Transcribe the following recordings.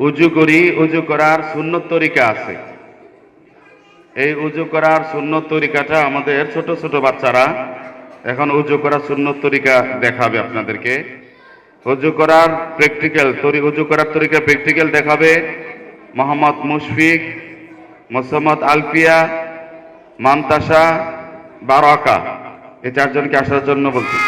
উজু করি, উজু করার সুন্নত তরিকা আছে। এই উজু করার সুন্নত তরিকাটা আমাদের ছোট ছোট বাচ্চারা এখন উজু করার সুন্নত তরিকা দেখাবে আপনাদেরকে। উজু করার উজু করার তরিকা প্র্যাকটিক্যাল দেখাবে মোহাম্মদ মুশফিক, মোসাম্মদ আলফিয়া, মান্তাসা, বারাকা। এই চারজনকে আসার জন্য বলছি।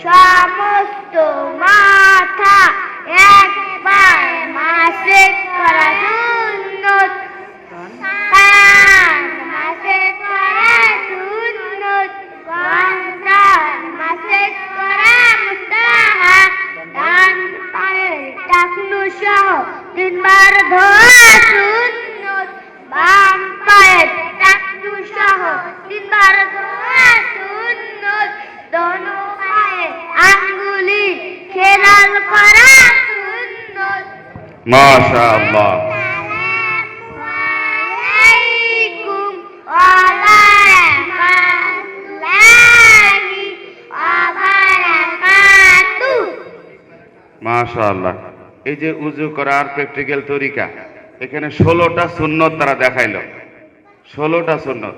সমস্ত মাথা একবার মাসে করা সুন্নত, কান মাসে করা সুন্নত, গন্ডার মাসে করা মুস্তাহাব, ডান পায়ের টাকনু সহ তিনবার ধোয়া সুন্নত, বাম পায়ের টাকনু সহ তিনবার ধোয়া সুন্নত, দোনো পায়ের আঙ্গুলি খেলাল করা সুন্নত। মাশাআল্লাহ। মাশাআল্লাহ। এই যে উজু করার প্র্যাকটিক্যাল তরিকা, এখানে 16টা সুন্নত তারা দেখাইল। 16টা সুন্নত।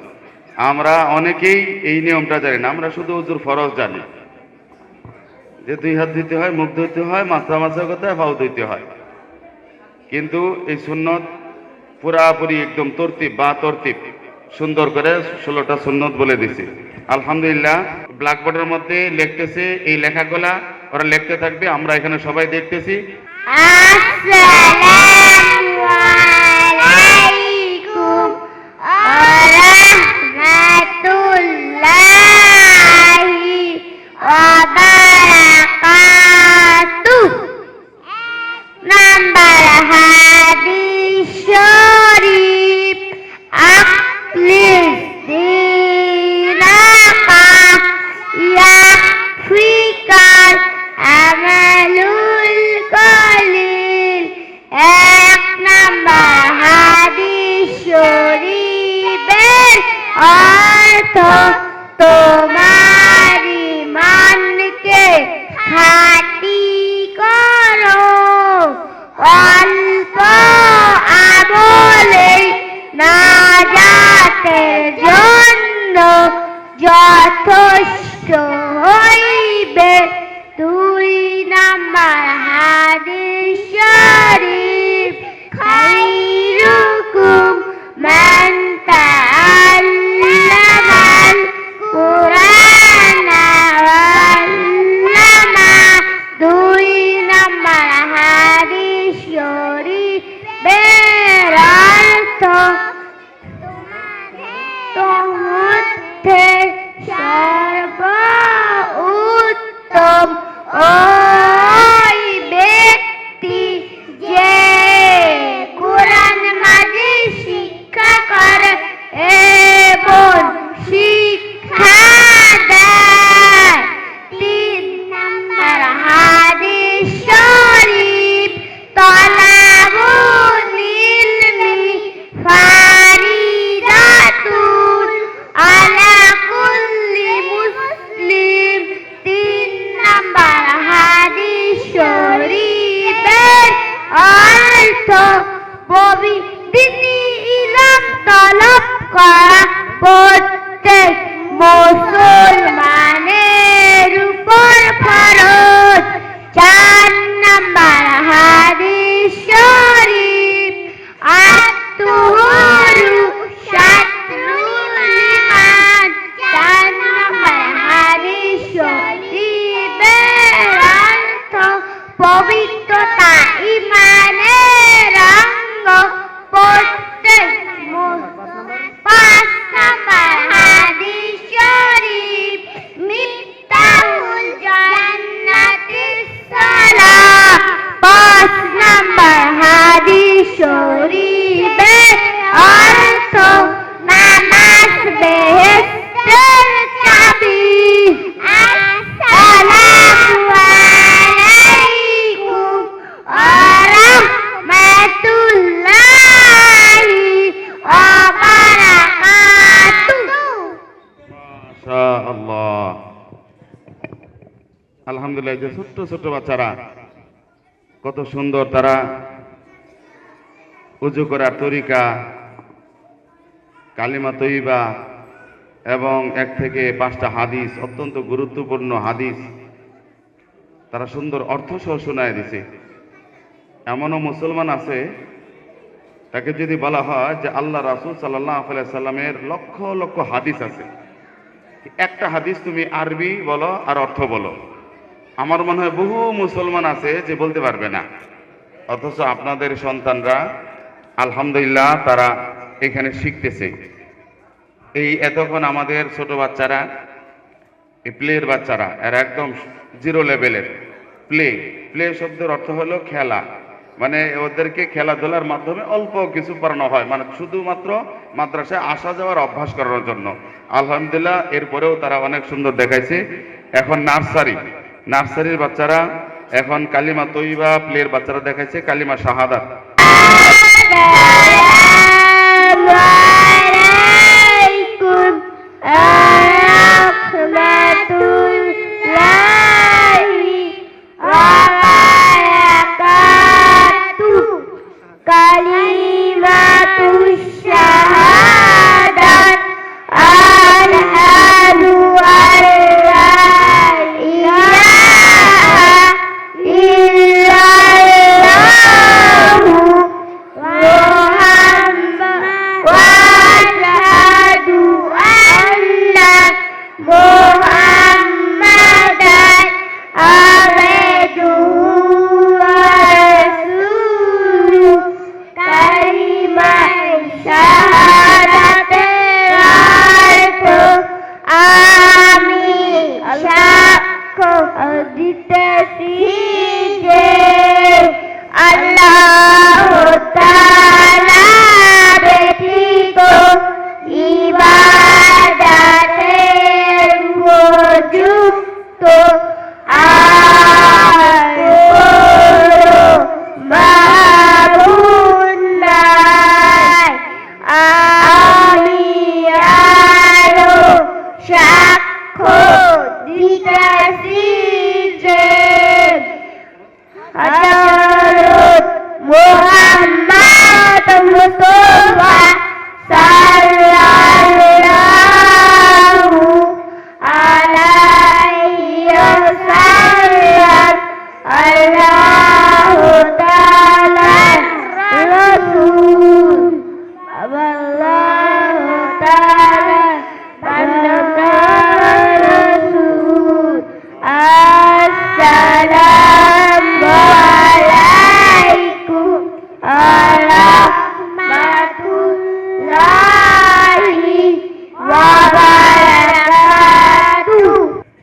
আমরা অনেকেই এই নিয়মটা জানি না, আমরা শুধু উজুর ফরজ জানি যে 2 হাত ধুইতে হয়, মুখ ধুইতে হয়, মাথা মাথা করতে হয়, পাও ধুইতে হয়। কিন্তু এই সুন্নত পুরাপুরি একদম তরতিব সুন্দর করে 16টা সুন্নত বলে দিছি। আলহামদুলিল্লাহ। ব্ল্যাকবোর্ডের মধ্যে লিখতেছে, এই লেখাগুলা ওরা লিখতে থাকবে, আমরা এখানে সবাই দেখতেছি। আসসালামু আলাইকুম ওয়া রাহমাতুল্লাহি ওয়া বারাকাতুহু। নাম্বার হাদিস শরীফ আখলিস দিনাকা ইয়াফিকাল আমালুল কলিল। 1 নাম্বার হাদিস শরীফের অর্থ তোমার ঈমানকে খাঁটি করো, অল্প আমলে নাজাতের জন্য যথেষ্ট হইবে। 2 নাম্বার হাদিস শরীফ খায়রুকুম মান তাআল্লামাল কুরআনা ওয়া আল্লামা। 2 নাম্বার হাদিস শরীফের অর্থ তোমাদের সর্বোত্তম ওই ব্যক্তি আলহামদুলিল্লাহ, এই যে ছোট্ট ছোট্ট বাচ্চারা কত সুন্দর তারা উজু করার তরিকা, কালিমা তৈবা এবং 1 থেকে 5টা হাদিস, অত্যন্ত গুরুত্বপূর্ণ হাদিস তারা সুন্দর অর্থ সহ শোনায় দিছে। এমনও মুসলমান আছে, তাকে যদি বলা হয় যে আল্লাহ রাসূল সাল্লাল্লাহু আলাইহি সাল্লামের লক্ষ লক্ষ হাদিস আছে, একটা হাদিস তুমি আরবি বলো আর অর্থ বলো, আমার মনে হয় বহু মুসলমান আছে যে বলতে পারবে না। অথচ আপনাদের সন্তানরা আলহামদুলিল্লাহ তারা এখানে শিখতেছে। এই এতক্ষণ আমাদের ছোট বাচ্চারা, এই প্লের বাচ্চারা, এরা একদম 0 লেভেলের। প্লে শব্দের অর্থ হলো খেলা, মানে ওদেরকে খেলাধুলার মাধ্যমে অল্প কিছু পড়ানো হয়, মানে শুধুমাত্র মাদ্রাসায় আসা যাওয়ার অভ্যাস করানোর জন্য। আলহামদুলিল্লাহ এরপরেও তারা অনেক সুন্দর দেখাইছে। এখন নার্সারির বাচ্চারা এখন কালিমা তৈবা, প্লের বাচ্চারা দেখাইছে কালিমা শাহাদাত।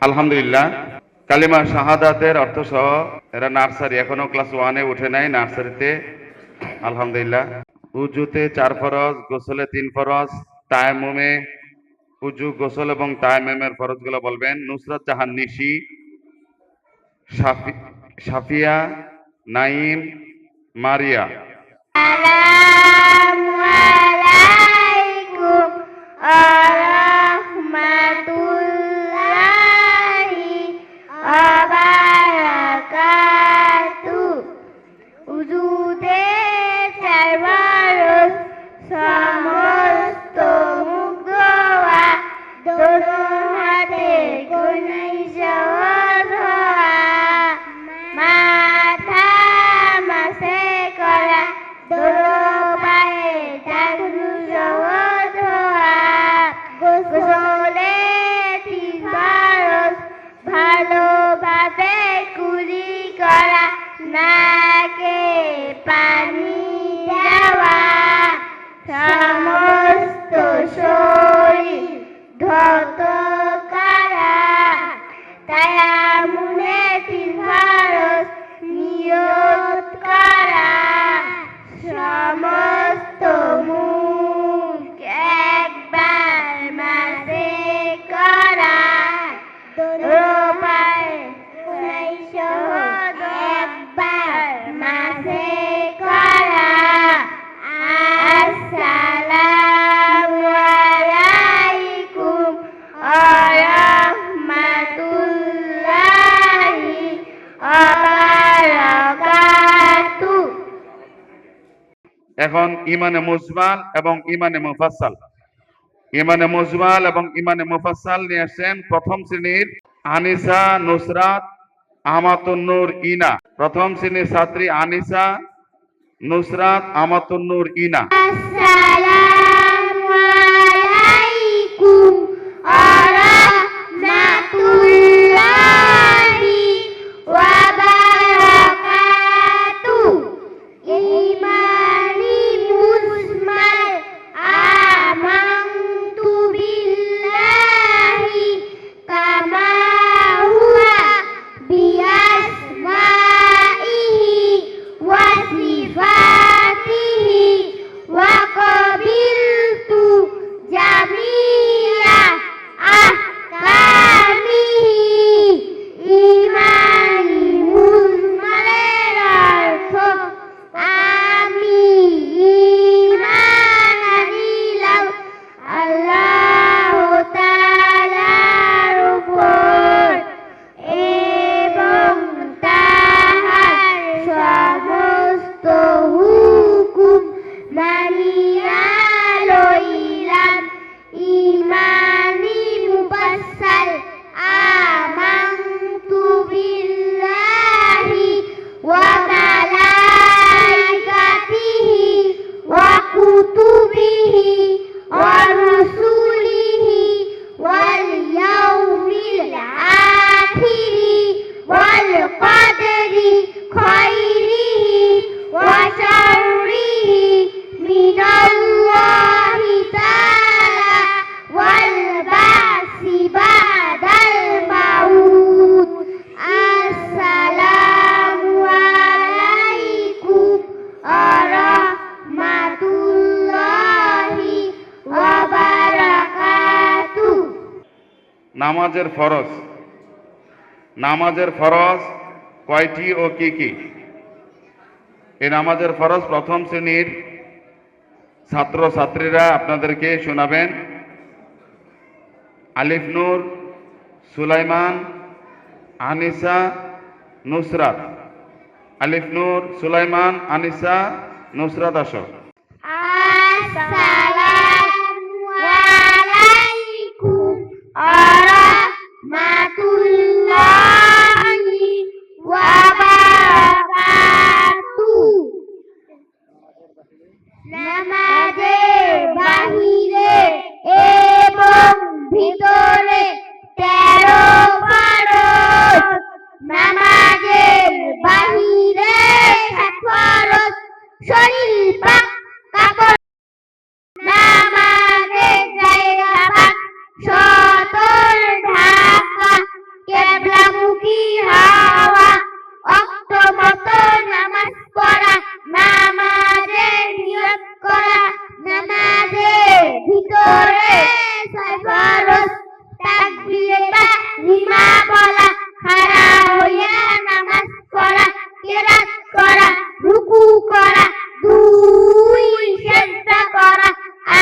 আলহামদুলিল্লাহ কালিমা শাহাদাতের অর্থ সহ এরা নার্সারি, এখনো ক্লাস 1-এ উঠে নাই, নার্সারিতে। আলহামদুলিল্লাহ। উজুতে 4 ফরজ, গোসলে 3 ফরজ, তায়াম্মুমে উজু, গোসল এবং তায়াম্মুমের ফরজগুলো বলবেন। নুসরাত জাহান নিশি, সাফিয়া, নাইম, মারিয়া। একবার মাঝে করা, আসসালামু এখন ইমানে মুজমাল এবং ইমানে মুফাসসাল। ইমানে মুজমাল এবং ইমানে মুফাসসাল নিয়ে আসছেন প্রথম শ্রেণীর আনিসা নুসরাত আমাতুন্নুর ইনা। প্রথম শ্রেণীর ছাত্রী আনিসা নুসরাত আমাতুন্নুর ইনা। আসসালামু আলাইকুম ওয়া রাহমাতুল্লাহি ওয়া বারাকাতুহু। ঈমানি মুজমাল আমানতু বিল্লাহি কামা হুয়া বিআসমাইহি ওয়া সিফাতিহি ওয়া কাবিলতু জামিয়া আহকামিহি। ঈমানি মুজমালের অর্থ আমি ঈমান আনিলাম আল্লাহ তাআলার উপর এবং তাহার সমস্ত হুকুম মানিয়া লইলাম। ঈমানি মুফাসসাল আমানতু বিল্লাহি ওয়া মালাইকাতিহি ওয়া কুতুবিহি ওয়া রুসুলিহি ওয়াল ইয়াউমিল আখিরি ওয়াল কদরি খাইরিহি ওয়া শাররিহি মিনাল্লাহি তাআলা ওয়াল বাসি বাদাল মাউত। আসসালামু আলাইকুম ওয়া রাহমাতুল্লাহি ওয়া বারাকাতুহু। নামাজের ফরজ। নামাজের ফরজ কয়টি ও কি কি? এই নামাজের ফরজ প্রথম শ্রেণীর ছাত্র ছাত্রীরা আপনাদেরকে শোনাবেন। আলিফ নূর, সুলাইমান, আনিসা, নুসরাত। আলিফ নূর, সুলাইমান, আনিসা, নুসরাত আসো। আসসালামু আলাইকুম ওয়া রাহমাতুল্লাহি ওয়া বারাকাতুহু। নামাজের বাহিরে এবং ভিতরে 13 ফরজ। নামাজের বাহিরে 7 ফরজ। শরীর পাক কাপড় নামাজের জায়গা পাক সতর ঢাকা কিবলামুখী হওয়া ওয়াক্ত মতো নামাজ পড়া নামাজের নিয়ত করা। নামাজের ভিতরে 6 ফরজ। তাকবীরে তাহরিমা বলা, খাড়া হইয়া নামাজ পড়া, কিরাত করা, রুকু করা, 2 সিজদা করা,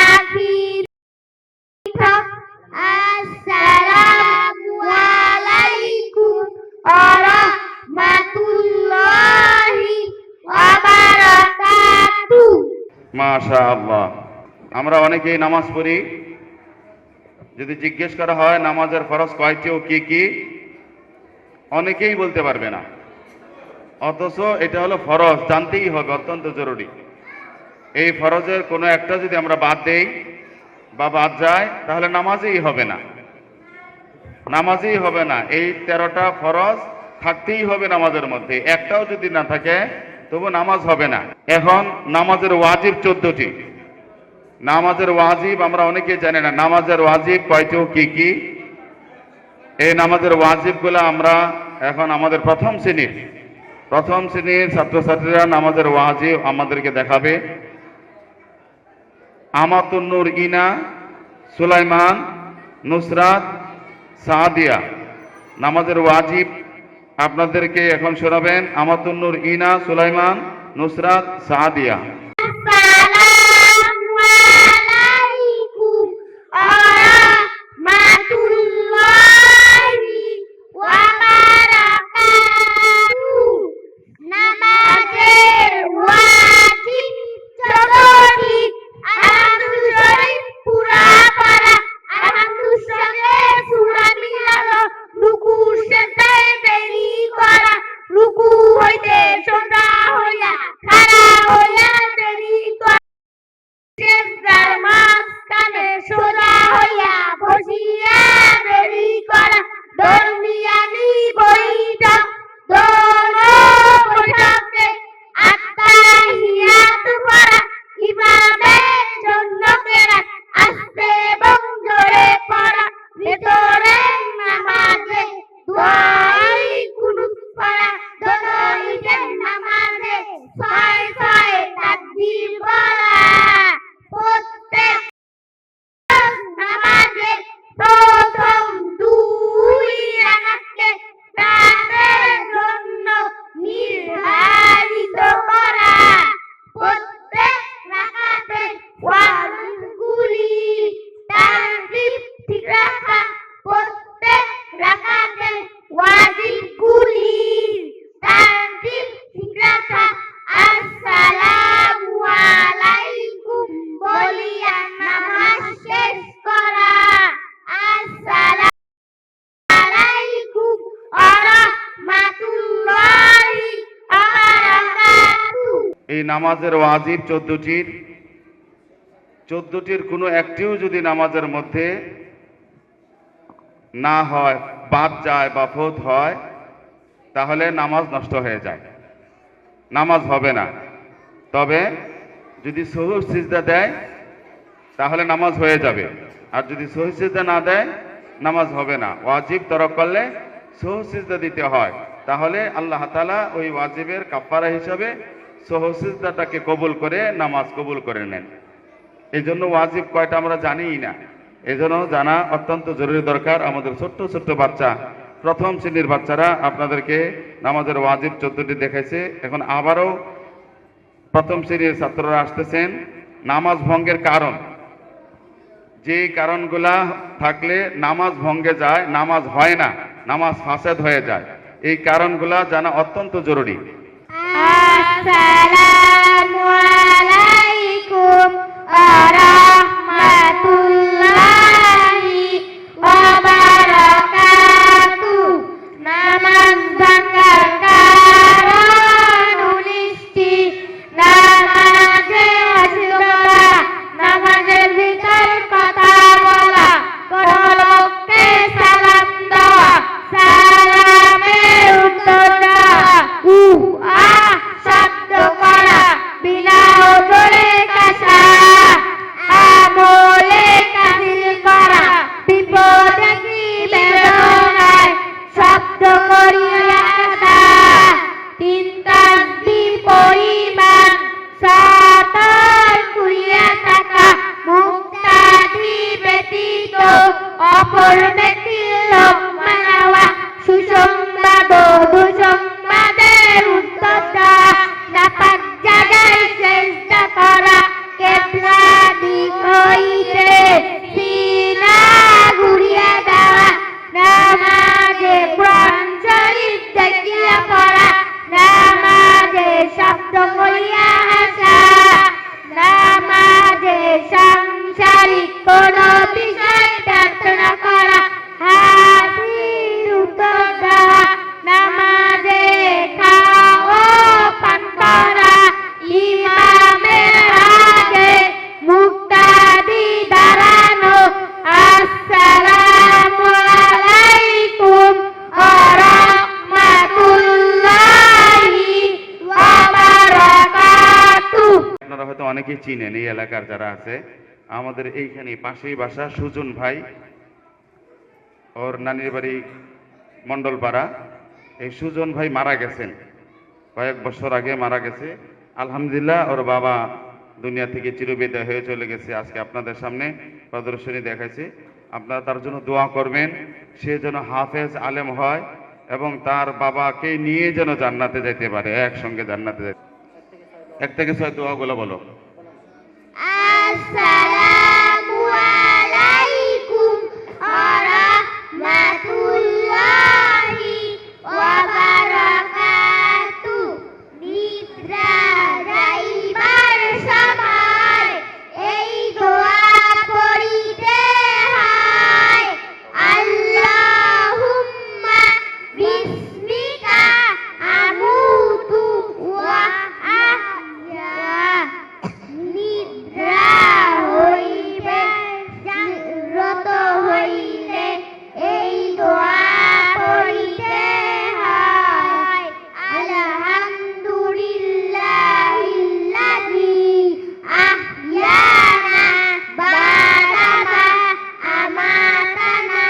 আখির। আসসালামু আলাইকুম ওয়া রাহমাতুল্লাহি ওয়া বারাকাতুহু। মাশাআল্লাহ। আমরা অনেকেই নামাজ পড়ি, যদি জিজ্ঞেস করা হয় নামাজের ফরজ কয়টি ও কি কি, অনেকেই বলতে পারবে না। অথচ এটা হলো ফরজ, জানতেই হবে, অত্যন্ত জরুরি। এই ফরজের কোনো একটা যদি আমরা বাদ দেই বা বাদ যায় তাহলে নামাজই হবে না, নামাজই হবে না। এই 13টা ফরজ থাকতেই হবে নামাজের মধ্যে, একটাও যদি না থাকে তবু নামাজ হবে না। এখন নামাজের ওয়াজিব 14টি। নামাজের ওয়াজিব আমরা অনেকেই জানি না, নামাজের ওয়াজিব কয়টি ও কি কি। এই নামাজের ওয়াজিবগুলো আমরা এখন আমাদের প্রথম শ্রেণীর ছাত্রছাত্রীরা নামাজের ওয়াজিব আমাদেরকে দেখাবে। আমাতুন্নুর ইনা, সুলাইমান, নুসরাত, সাদিয়া নামাজের ওয়াজিব আপনাদেরকে এখন শোনাবেন। আমাতুন্নুর ইনা, সুলাইমান, নুসরাত, সাদিয়া। আসসালামু আলাইকুম ওয়া রাহমাতুল্লাহি ওয়া বারাকাতুহু। নামাজের ওয়াজিব 14। এই নামাজের ওয়াজিব 14টির কোনো একটিও যদি নামাজের মধ্যে না হয়, বাদ যায় বা ফৌত হয়, তাহলে নামাজ নষ্ট হয়ে যায়, নামাজ হবে না। তবে যদি সহু সিজদা দেয় তাহলে নামাজ হয়ে যাবে, আর যদি সহু সিজদা না দেয় নামাজ হবে না। ওয়াজিব তরক করলে সহু সিজদা দিতে হয়, তাহলে আল্লাহ তাআলা ওই ওয়াজিবের কাফারা হিসাবে সহু সিজদাটাকে কবুল করে নামাজ কবুল করে নেন। এই জন্য ওয়াজিব কয়টা আমরা জানিই না, এই জন্য জানা অত্যন্ত জরুরি দরকার। আমাদের ছোট্ট ছোট্ট বাচ্চা, প্রথম শ্রেণীর বাচ্চারা আপনাদেরকে নামাজের ওয়াজিব 14টি দেখাইছে। এখন আবারও প্রথম শ্রেণীর ছাত্ররা আসতেছেন। নামাজ ভঙ্গের কারণ, যে কারণগুলা থাকলে নামাজ ভঙ্গে যায়, নামাজ হয় না, নামাজ ফাসাদ হয়ে যায়, এই কারণগুলা জানা অত্যন্ত জরুরি। আসসালামু আলাইকুম ওয়া রাহমাতুল্লাহি ওয়া বারাকাতুহু। নামাজ ভাঙার কারণ 19টি। নামাজে অশুদ্ধতা, নামাজের ভিতর কথা বলা, কোনো লোককে সালাম দেওয়া, সালামের উত্তর দেওয়া, শব্দ করা, বিনা ওজরে কাশা, আমলে কাহিল করা, বিপদে কি বেদনায় শব্দ করিয়া কাশা, 3 তাসবিহ পরিমাণ সাতর করিয়া থাকা, মুক্তাদি ব্যতীত অপর ব্যক্তির লক্ষ্য নেওয়া, সুসংবাদ ও দুঃসংবাদের উত্তর দেওয়া, নাপাক জায়গায় চেষ্টা করা, কেবলা দিক হইতে সিনা ঘুরিয়া দেওয়া, নামাজে কোরআন শরীফ দেখিয়া পড়া, নামাজে শব্দ করিয়া হাসা, নামাজে সাংসারিক কোন বিষয় প্রার্থনা করা, হাসির উত্তর দেওয়া, নামাজে খাওয়া পান করা, ইমামের আগে মুক্তাদি দাঁড়ানো। আসসালামু আলাইকুম ওয়া রাহমাতুল্লাহি ওয়া বারাকাতুহু। আপনারা হয়তো অনেকেই চিনেন, এই এলাকার যারা আছে, আমাদের এইখানে পাশেই বাসা সুজন ভাই, ওর নানির বাড়ি মণ্ডলপাড়া। এই সুজন ভাই মারা গেছেন, কয়েক বছর আগে মারা গেছে। আলহামদুলিল্লাহ ওর বাবা দুনিয়া থেকে চিরবিদায় হয়ে চলে গেছে। আজকে আপনাদের সামনে প্রদর্শনী দেখাইছে, আপনারা তার জন্য দোয়া করবেন, সে যেন হাফেজ আলেম হয় এবং তার বাবাকে নিয়ে যেন জান্নাতে যেতে পারে, একসঙ্গে জান্নাতে যেতে। 1 থেকে 6 দোয়াগুলো বলো। আসসালামু আলাইকুম ওয়া রাহমাতুল্লাহি ওয়া বারাকাতুহু। নিদ্রা যাইবার সময় এই দোয়া পড়িতে হয়। আল্লাহুম্মা বিসমিকা আমুতু ওয়া আহয়া। নিদ্রা হইবে জাগ্রত হইলে এই দোয়া পড়িতে হয়। আলহামদুলিল্লাহিল্লাযী আহইয়ানা বা'দামা আমাতানা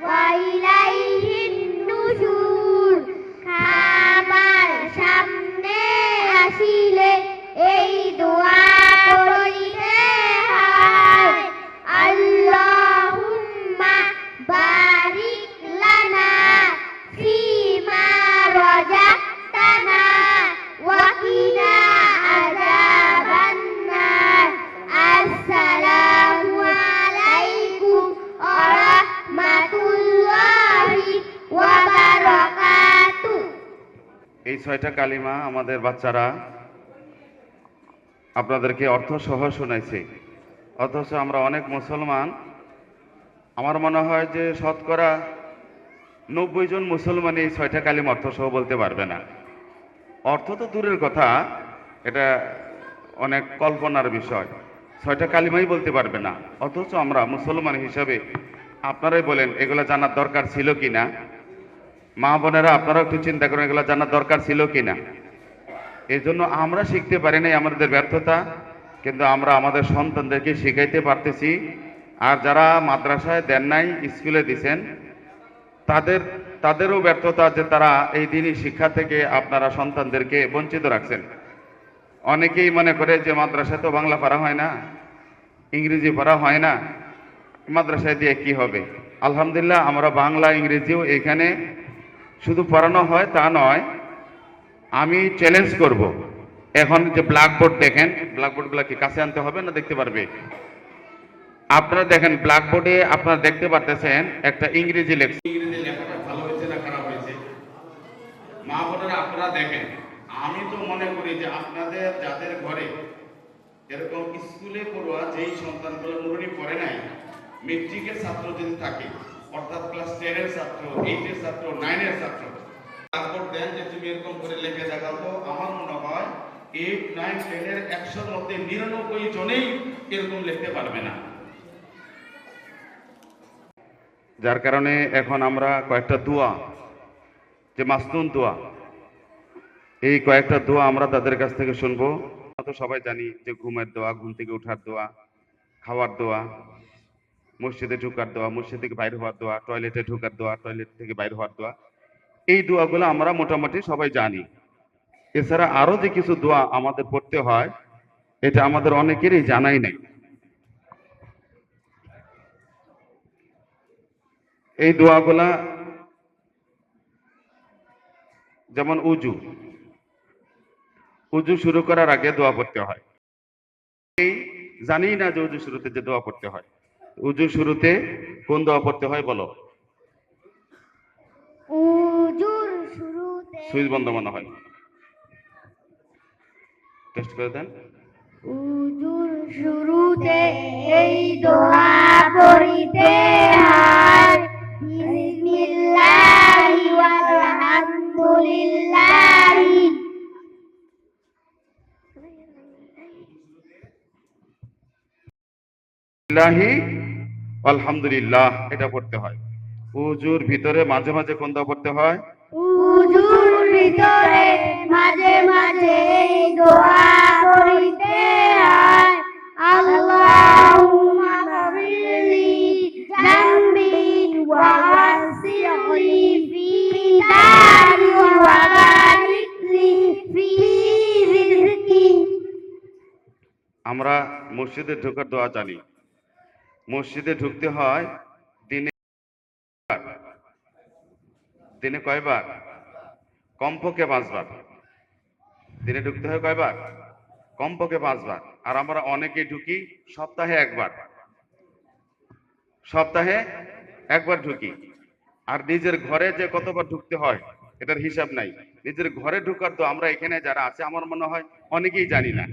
ওয়া ইলাইহিন নুশুর। খাবার সামনে আসিলে এই দোয়া পড়িতে হয়। আল্লাহুম্মা বারিক লানা ফিমা রাযাকতানা ওয়া কিনা আযাবান নার। আসসালামু আলাইকুম ওয়া রাহমাতুল্লাহি ওয়া বারাকাতুহু। এই 6টা কালিমা আমাদের বাচ্চারা আপনাদেরকে অর্থ সহ শোনাইছে, অথচ আমরা অনেক মুসলমান, আমার মনে হয় যে শতকরা 90 জন মুসলমান এই 6টা কালিমা অর্থ সহ বলতে পারবে না। অর্থ তো দূরের কথা, এটা অনেক কল্পনার বিষয়। 6টা কালিমাই বলতে পারবে না, অথচ আমরা মুসলমান হিসাবে আপনারাই বলেন এগুলো জানার দরকার ছিল কিনা। মা বোনেরা আপনারা একটু চিন্তা করেন এগুলো জানার দরকার ছিল কিনা। এই জন্য আমরা শিখতে পারি নাই, আমাদের ব্যর্থতা। কিন্তু আমরা আমাদের সন্তানদেরকে শিখাইতে পারতেছি। আর যারা মাদ্রাসায় দেন নাই, স্কুলে দিছেন, তাদেরও ব্যর্থতা যে তারা এই দিনই শিক্ষা থেকে আপনারা সন্তানদেরকে বঞ্চিত রাখছেন। অনেকেই মনে করে যে মাদ্রাসায় তো বাংলা পড়া হয় না, ইংরেজি পড়া হয় না, মাদ্রাসায় দিয়ে কি হবে। আলহামদুলিল্লাহ, আমরা বাংলা ইংরেজিও এখানে শুধু পড়ানো হয় তা নয়। আমি চ্যালেঞ্জ করব, এখন যে ব্ল্যাকবোর্ড দেখেন, ব্ল্যাকবোর্ডগুলো কি কাছে আনতে হবে না দেখতে পারবে? আপনারা দেখেন ব্ল্যাকবোর্ডে আপনারা দেখতে পারতেছেন একটা ইংরেজি লেখা। ইংরেজি লেখাটা ভালো হয়েছে না খারাপ হয়েছে? মা বোনেরা আপনারা দেখেন, আমি তো মনে করি যে আপনাদের যাদের ঘরে এরকম স্কুলে পড়ুয়া যেই সন্তানগুলো নুরুনি পড়ে নাই, মেট্রিকের ছাত্র যদি থাকে, অর্থাৎ ক্লাস 10-এর ছাত্র, 8-এর ছাত্র, 9-এর ছাত্র, তারপর দেন যে তুমি এরকম করে লিখে দেখাও, তো আমার মনে হয় 8, 9, 10-এর 100-র মধ্যে 99 জনেই এরকম লিখতে পারবে না। যার কারণে এখন আমরা কয়েকটা দোয়া, যে মাসনুন দোয়া, এই কয়েকটা দোয়া আমরা তাদের কাছ থেকে শুনবো। তো সবাই জানি যে ঘুমের দোয়া, ঘুম থেকে ওঠার দোয়া, খাওয়ার দোয়া, মসজিদে ঢোকার দোয়া, মসজিদ থেকে বাইরে হওয়ার দোয়া, টয়লেটে ঢোকার দোয়া, টয়লেট থেকে বাইরে হওয়ার দোয়া, এই দোয়াগুলো আমরা মোটামুটি সবাই জানি। এছাড়া আরো যে কিছু দোয়া আমাদের পড়তে হয়, এটা আমাদের অনেকেরই জানাই নাই। এই দোয়াগুলা যেমন উজু শুরু করার আগে দোয়া পড়তে হয়। এই জানি না যে উজু শুরুতে যে দোয়া পড়তে হয়। উজু শুরুতে কোন দোয়া পড়তে হয় বলো? উজুর শুরুতে সুইচ বন্ধ মনে হয়, টেস্ট করে দেন। উজুর শুরুতে এই দোয়া পড়িতে হয়, বিসমিল্লাহি ওয়ালহামদুলিল্লাহি। বিসমিল্লাহি আলহামদুলিল্লাহ, এটা পড়তে হয়। উজুর ভিতরে মাঝে মাঝে কোন দোয়া পড়তে হয়? উজুর ভিতরে মাঝে মাঝে এই দোয়া পড়িতে হয়, আল্লাহুম্মা গফিরলি যামবি ওয়া ওয়াসি'লি ফি দারি ওয়া বারিকলি ফি রিজকি। আমরা মসজিদে ঢোকার দোয়া জানি। মসজিদে ঢুকতে হয় দিনে কয়বার? কমপক্ষে 5 বার। দিনে ঢুকতে হয় কয়বার? কমপক্ষে 5 বার। আর আমরা অনেকে ঢুকি সপ্তাহে 1 বার। সপ্তাহে 1 বার ঢুকি। আর নিজের ঘরে যে কতবার ঢুকতে হয় এটার হিসাব নাই। নিজের ঘরে ঢুকার তো আমরা এখানে যারা আছে আমার মনে হয় অনেকেই জানি না।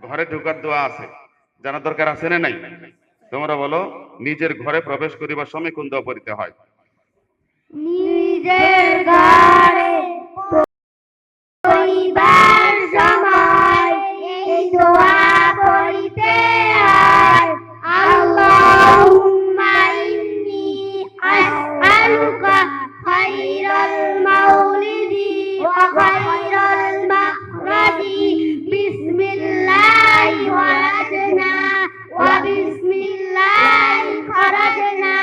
ঘরে ঢুকার দোয়া আছে, জানার দরকার আছে না নাই? তোমরা বলো, নিজের ঘরে প্রবেশ করিবার সময় কোন দোয়া পড়িতে হয়? নিজের ঘরে পরিবার সময় এই দোয়া পড়িতে হয়, আল্লাহুম্মা ইন্নী আসআলুকা খায়রাল মাউলিদি ওয়া খায়রাল মাখরাজি, বিসমিল্লাহি ওয়ালাদনা ওয়া বিসমিল্লাহি খারাজনা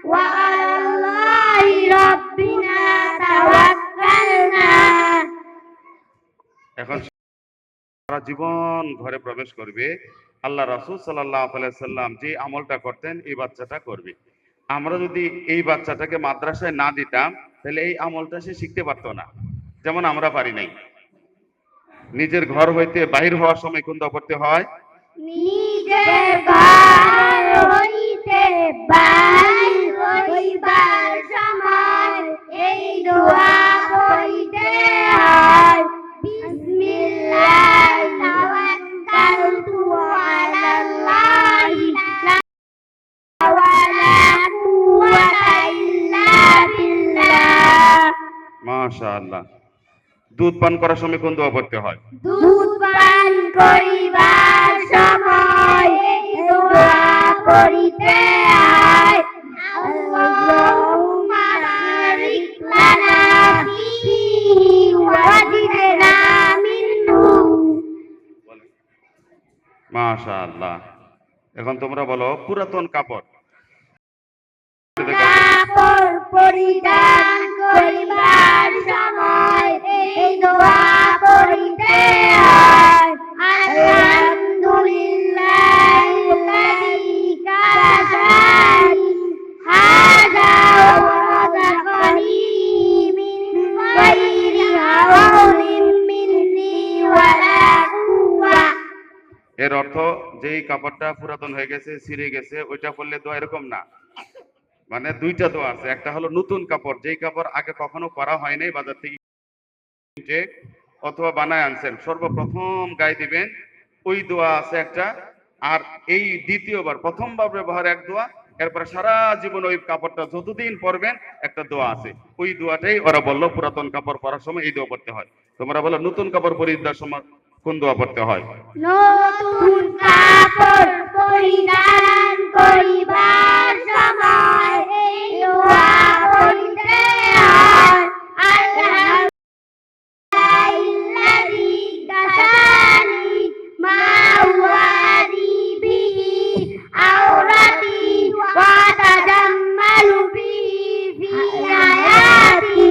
ওয়া আলাল্লাহি রাব্বিনা তাওয়াক্কালনা। এখন সারা জীবন ঘরে প্রবেশ করবে। আল্লাহ রাসূল সাল্লাল্লাহু আলাইহি সাল্লাম যে আমলটা করতেন এই বাচ্চাটা করবে। আমরা যদি এই বাচ্চাটাকে মাদ্রাসায় না দিতাম তাহলে এই আমলটা সে শিখতে পারতো না, যেমন আমরা পারি নাই। নিজের ঘর হইতে বাহির হওয়ার সময় কোন দোয়া পড়তে হয়? নিজের ঘর হইতে বাহির হইবার সময় এই দোয়া পড়িতে হয়, বিসমিল্লাহি তাওয়াক্কালতু আলাল্লাহি লা ওয়ালা কুওয়াতা ইল্লা বিল্লাহ। মাশাআল্লাহ। দুধ পান করার সময় কোন দোয়া পড়তে হয়? দুধ করিবার সময় দোয়া করিতে হয় আল্লাহুম্মা বারিক লানা ফীহি ওয়া জিদনা মিনহু। মাশাআল্লাহ। এখন তোমরা বলো পুরাতন কাপড়। কাপড় পরিধান করিবার সময় এই দোয়া পড়িতে হয় আলহামদুলিল্লাহিল্লাযী কাসানি হাযা ওয়া রাযাকানি মিন গায়রি হাওলিন মিন্নি ওয়ালা কুওয়া। এর অর্থ যেই কাপড়টা পুরাতন হয়ে গেছে, ছিঁড়ে গেছে, ওইটা পরলে দোয়া এরকম না। মানে দুইটা দোয়া আছে, একটা হলো নতুন কাপড়, যেই কাপড় আগে কখনো পরা হয় নাই, বাজার থেকে কিনে অথবা বানায় আনছেন, সর্বপ্রথম গায়ে দিবেন, ওই দোয়া আছে একটা। আর এই দ্বিতীয়বার, প্রথমবার ব্যবহার এক দোয়া, এরপরে সারা জীবন ওই কাপড়টা যতদিন পরবেন একটা দোয়া আছে। ওই দোয়াটাই ওরা বললো পুরাতন কাপড় পরার সময় এই দোয়া পড়তে হয়। তোমরা বলো নতুন কাপড় পরিধানের সময় কোন দোয়া পড়তে হয়? নতুন কাপড় পরিধান করিবার সময় এই দোয়া পড়িতে হয় আলহামদুলিল্লাহিল্লাযী কাসানি মা ওয়ারি বিহি আওরাতি ওয়া তাজাম্মালু বিহি ফি হায়াতি।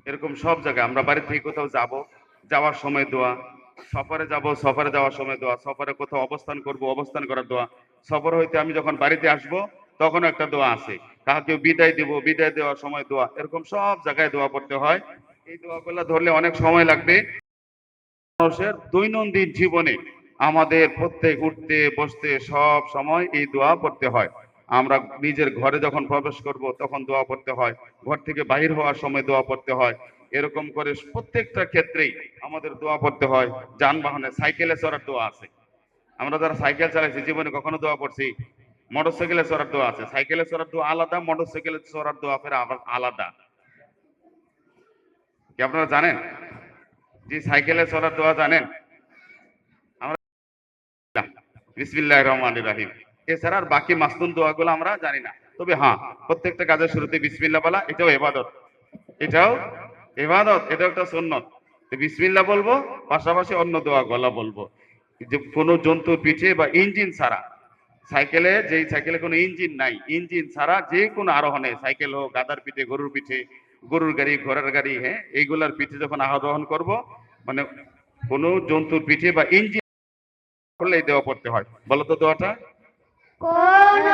এরকম সব জায়গায় আমরা বাড়ি থেকে কোথাও যাব, যাওয়ার সময় দোয়া, সফরে যাব, সফরে যাওয়ার সময় দোয়া, সফরে কোথাও অবস্থান করব, অবস্থান করার দোয়া, সফর হইতে আমি যখন বাড়িতে আসব তখন একটা দোয়া আছে, কাউকে বিদায় দেব, বিদায় দেওয়ার সময় দোয়া, এরকম সব জায়গায় দোয়া পড়তে হয়। এই দোয়াগুলো ধরলে অনেক সময় লাগবে। মানুষের দৈনন্দিন জীবনে আমাদের প্রত্যেক উঠতে বসতে সব সময় এই দোয়া পড়তে হয়। আমরা নিজের ঘরে যখন প্রবেশ করব তখন দোয়া পড়তে হয়, ঘর থেকে বাহির হওয়ার সময় দোয়া পড়তে হয়। এরকম করে প্রত্যেকটা ক্ষেত্রেই আমাদের দোয়া পড়তে হয়। যানবাহনে সাইকেলে চড়ার দোয়া আছে, আমরা যারা সাইকেল চালাইছি জীবনে কখনো দোয়া পড়ছি? মোটরসাইকেলে চড়ার দোয়া আছে, সাইকেলে চড়ার দোয়া আলাদা, মোটরসাইকেলে চড়ার দোয়া ফের আবার আলাদা। কি আপনারা জানেন যে সাইকেলে চড়ার দোয়া জানেন? আমরা বিসমিল্লাহির রহমানির রহিম, এছাড়া আর বাকি মাসনুন দোয়াগুলো আমরা জানি না। তবে হ্যাঁ, প্রত্যেকটা কাজের শুরুতে বিসমিল্লাহ বলা এটাও ইবাদত, এটাও ইবাদত, এটাও একটা সুন্নত। বিসমিল্লাহ বলবো, পাশাপাশি অন্য দোয়া গলা বলবো। যে কোনো জন্তুর পিঠে বা ইঞ্জিন ছাড়া, সাইকেলে যেই সাইকেলে কোনো ইঞ্জিন নাই, ইঞ্জিন ছাড়া যে কোনো আরোহণে, সাইকেল হোক, গাধার পিঠে, গরুর পিঠে, গরুর গাড়ি, ঘোড়ার গাড়ি, হ্যাঁ, এইগুলার পিঠে যখন আরোহণ করব, মানে কোনো জন্তুর পিঠে বা ইঞ্জিন করলে এই দোয়া পড়তে হয়। বলো তো দোয়াটা। কোন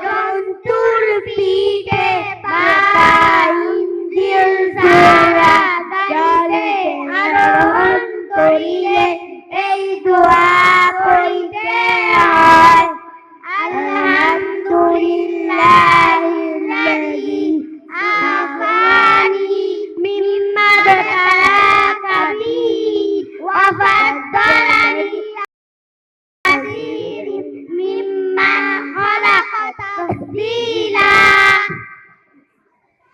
জন্তুর পিঠে বা ইঞ্জিন ছাড়া গাড়িতে আরোহণ করিলে এই দোয়া পড়িতে হয় আলহামদুলিল্লাহিল্লাযী আফানি মিম্মা যালাকা বিহি ওয়া ফাদ্দালানি মিম্মা খালাকা তাফদীলা।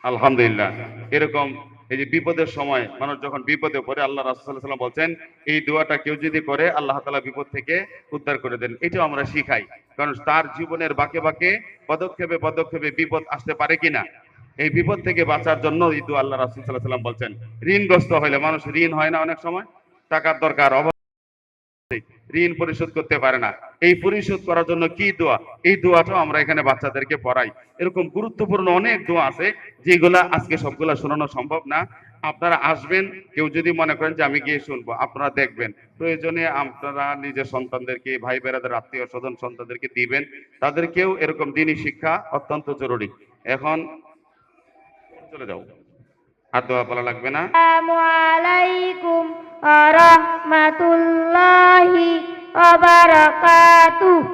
আলহামদুলিল্লাহ। এরকম এই যে বিপদের সময় মানুষ যখন বিপদে পড়ে, আল্লাহ রাসূল সাল্লাল্লাহু আলাইহি ওয়াসাল্লাম বলছেন এই দোয়াটা কেউ যদি করে আল্লাহ তাআলা বিপদ থেকে উদ্ধার করে দেন। এটাও আমরা শিখাই, কারণ তার জীবনের বাঁকে বাঁকে, পদক্ষেপে পদক্ষেপে বিপদ আসতে পারে কিনা, এই বিপদ থেকে বাঁচার জন্য এই দোয়া আল্লাহ রাসূল সাল্লাল্লাহু আলাইহি ওয়াসাল্লাম বলছেন। ঋণগ্রস্ত হলে, মানুষ ঋণ হয় না অনেক সময়, টাকার দরকার, অভাব, ঋণ পরিশোধ করতে পারে না, এই পরিশোধ করার জন্য কি দোয়া, এই দোয়াটাও আমরা এখানে বাচ্চাদেরকে পড়াই। এরকম গুরুত্বপূর্ণ অনেক দোয়া আছে যেগুলা আজকে সবগুলা শোনানো সম্ভব না। আপনারা আসবেন, কেউ যদি মনে করেন যে আমি গিয়ে শুনবো, আপনারা দেখবেন, প্রয়োজনে আপনারা নিজের সন্তানদেরকে, ভাই বেরাদের, আত্মীয় স্বজন সন্তানদেরকে দিবেন, তাদেরকেও এরকম দিনী শিক্ষা অত্যন্ত জরুরি। এখন চলে যাও, আর দোয়া বলা লাগবে না। আসসালামু আলাইকুম ওয়া রাহমাতুল্লাহি ওয়া বারাকাতুহু।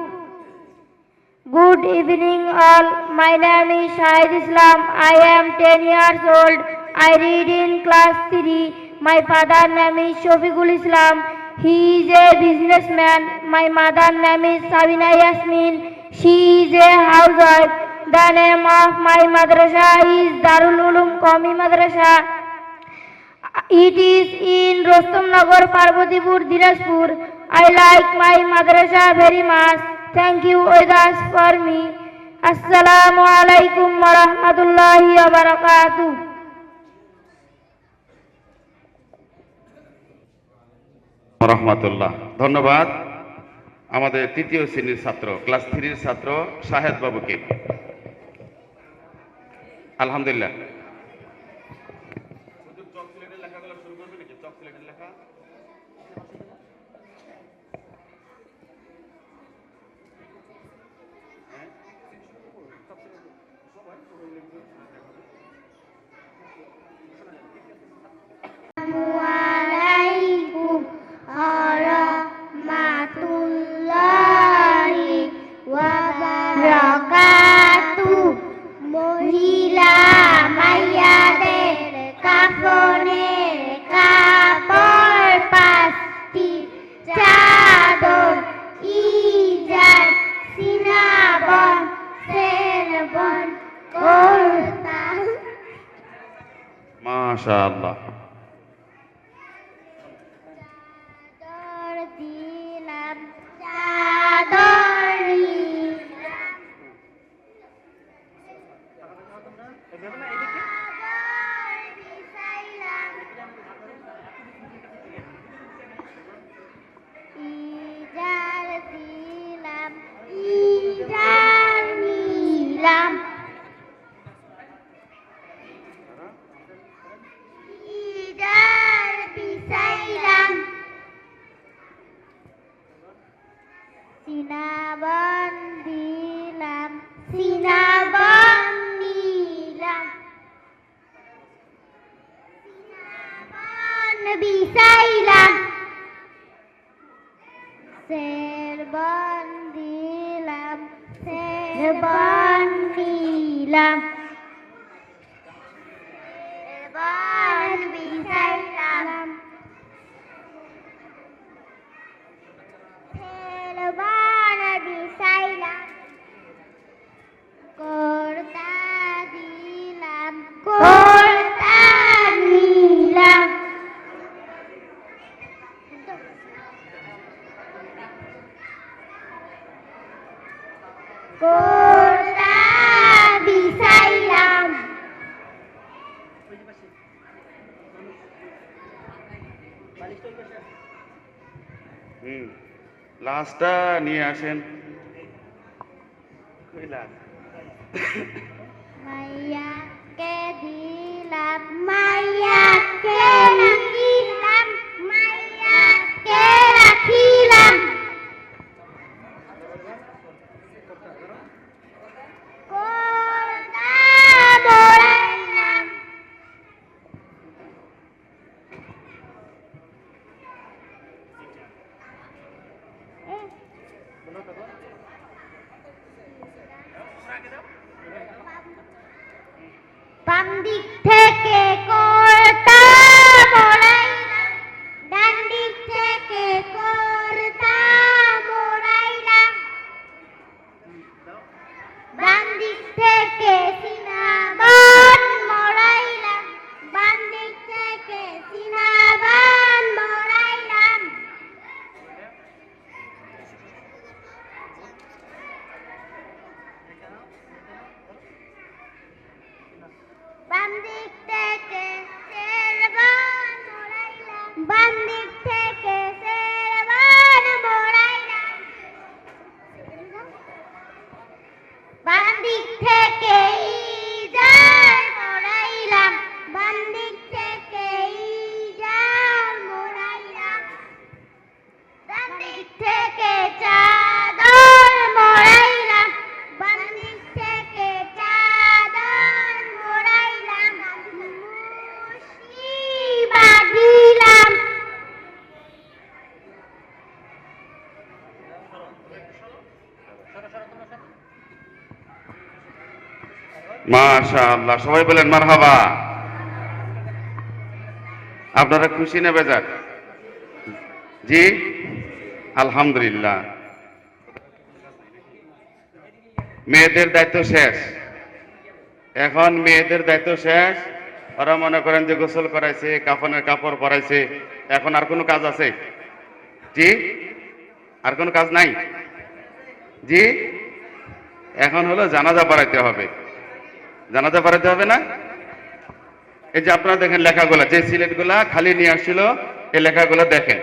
Good evening all. My name is Shahid Islam. I am 10 years old. I read in class 3. My father name is Shofiqul Islam. He is a businessman. My mother name is Sabina Yasmin. She is a housewife. The name of my madrasa is Darul Ulum Qawmi Madrasa. It is in Rostamnagar, Parvatipur, Dinajpur. I like my madrasa very much. Thank you, Oidas, for me. Assalamu alaikum wa rahmatullahi wa barakatuh. রহমাতুল্লাহ। ধন্যবাদ আমাদের তৃতীয় শ্রেণীর ছাত্র, class 3 ছাত্র শাহেদ বাবুকে। আলহামদুলিল্লাহ। Assalamualaikum warahmatullahi wabarakatuh. মহিলা মাইয়াদের কাফনের কাপড় পাঁচটি, চাদর, ইজার, সিনাবন, সেরবন, কুর্তা। মাশাআল্লাহ। চাদর দিলাম, চাদর নিলাম, চাদর বিছাইলাম, ইজার দিলাম, ইজার নিলাম, ইজার বিছাইলাম, সিনাবন দিলাম, সিনাবন নিলাম, সিনাবন বিছাইলাম, সেরবন দিলাম, সেরবন নিলাম, সেরবন বিছাইলাম, সেরবন বিছাইলাম, কুর্তা দিলাম, কুর্তা নিলাম, কুর্তা বিছাইলাম, লাস্টটা নিয়ে আসেন। মাইয়াকে দিলাম, মাইয়াকে রাখিলাম, মাইয়াকে রাখিলাম, কুর্তা মোড়াইলাম, বাম দিক থেকে কুর্তা মোড়াইলাম, ডান দিক থেকে কুর্তা মোড়াইলাম, বাম দিক থেকে সিনাবন মোড়াইলাম, বাম দিক থেকে সিনাবন মোড়াইলাম, বাম দিক থেকে সেরবান মোড়াইলাম, বাম দিক থেকে সেরবান মোড়াইলাম, বাম দিক থেকে ইজার মোড়াইলাম, বাম দিক থেকে ইজার মোড়াইলাম, ডান দিক থেকে চাদর মোড়াইলাম, বাম দিক থেকে চাদর মোড়াইলাম, মুশি বাঁধিলাম, মাশাআল্লাহ। সবাই বলেন মারহাবা। আপনারা খুশি না বেজার? জি আলহামদুলিল্লাহ। মেয়েদের দায়িত্ব শেষ, এখন মেয়েদের দায়িত্ব শেষ, ওরা মনে করেন যে গোসল করাইছে, কাফনের কাপড় পরাইছে, এখন আর কোনো কাজ আছে? জি, আর কোনো কাজ নাই। জি, এখন হলো জানাজা পড়াইতে হবে। জানাজা পড়াইতে হবে না? এই যে আপনারা দেখেন লেখাগুলা, যে সিলেটগুলা খালি নিয়ে আসছিল, এই লেখাগুলা দেখেন,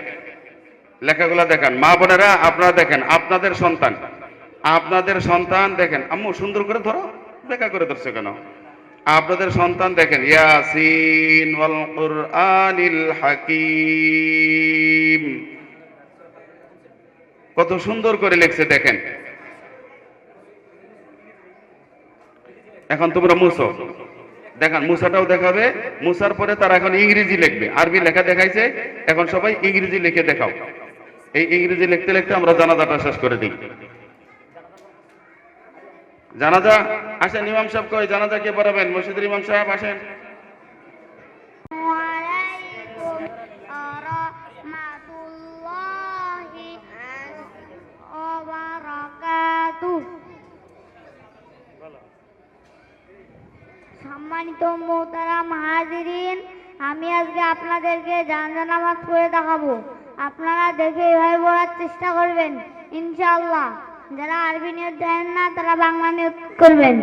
লেখাগুলা দেখেন। মা বোনেরা আপনারা দেখেন, আপনাদের সন্তান দেখেন। আম্মু সুন্দর করে ধরো, দেখা করে ধরছে কেন? আপনাদের সন্তান দেখেন, ইয়াসিন ওয়াল কুরআনিল হাকিম, কত সুন্দর করে লিখছে দেখেন। এখন তোমরা মুছো, দেখান, মুসাটাও দেখাবে। মুসার পরে তারা এখন ইংরেজি লিখবে। আরবি লেখা দেখাইছে, এখন সবাই ইংরেজি লিখে দেখাও। এই ইংরেজি লিখতে লিখতে আমরা জানাজাটা শেষ করে দিই। জানাজা আসেন, ইমাম সাহেব কই? জানাজা কে পড়াবেন? মসজিদের ইমাম সাহেব আসেন। ওয়ালাইকুম রাহমাতুল্লাহি ওয়া বারাকাতুহু। সম্মানিত মোহতারাম হাজিরিন, আমি আজকে আপনাদেরকে জানাজা নামাজ পড়ে দেখাবো। আপনারা দেখে এভাবে পড়ার চেষ্টা করবেন ইনশাআল্লাহ। যারা আরবি নিয়ত জানেন না তারা বাংলা নিয়ত করবেন।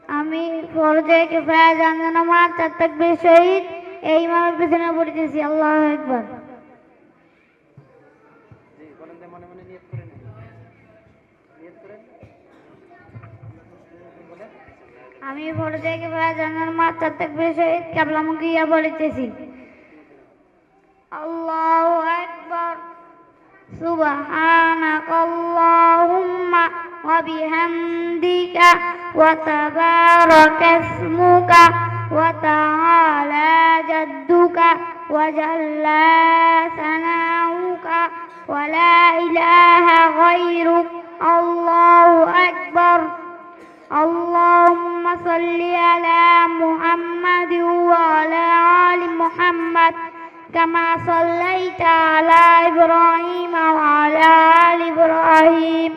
আমি ফরজে কিফায়া জানাজা নামাজ 4 তাকবীর সহিত এই ইমামের পিছনে পড়তেছি। আল্লাহু আকবার। আমি ফরজে কিফায়া জানাজা নামাজ 4 তাকবীর সহিত কিবলামুখী পড়তেছি। আল্লাহু আকবার। সুবহানাকাল্লাহুম্মা ওয়া বিহামদিকা ওয়া তাবারাকা ইসমুকা ওয়া তাআলা জাদ্দুকা ওয়া জাল্লা সানাউকা ওয়া লা ইলাহা গায়রুক। আল্লাহু আকবার। اللهم صل على محمد وعلى آل محمد كما صليت على إبراهيم وعلى آل إبراهيم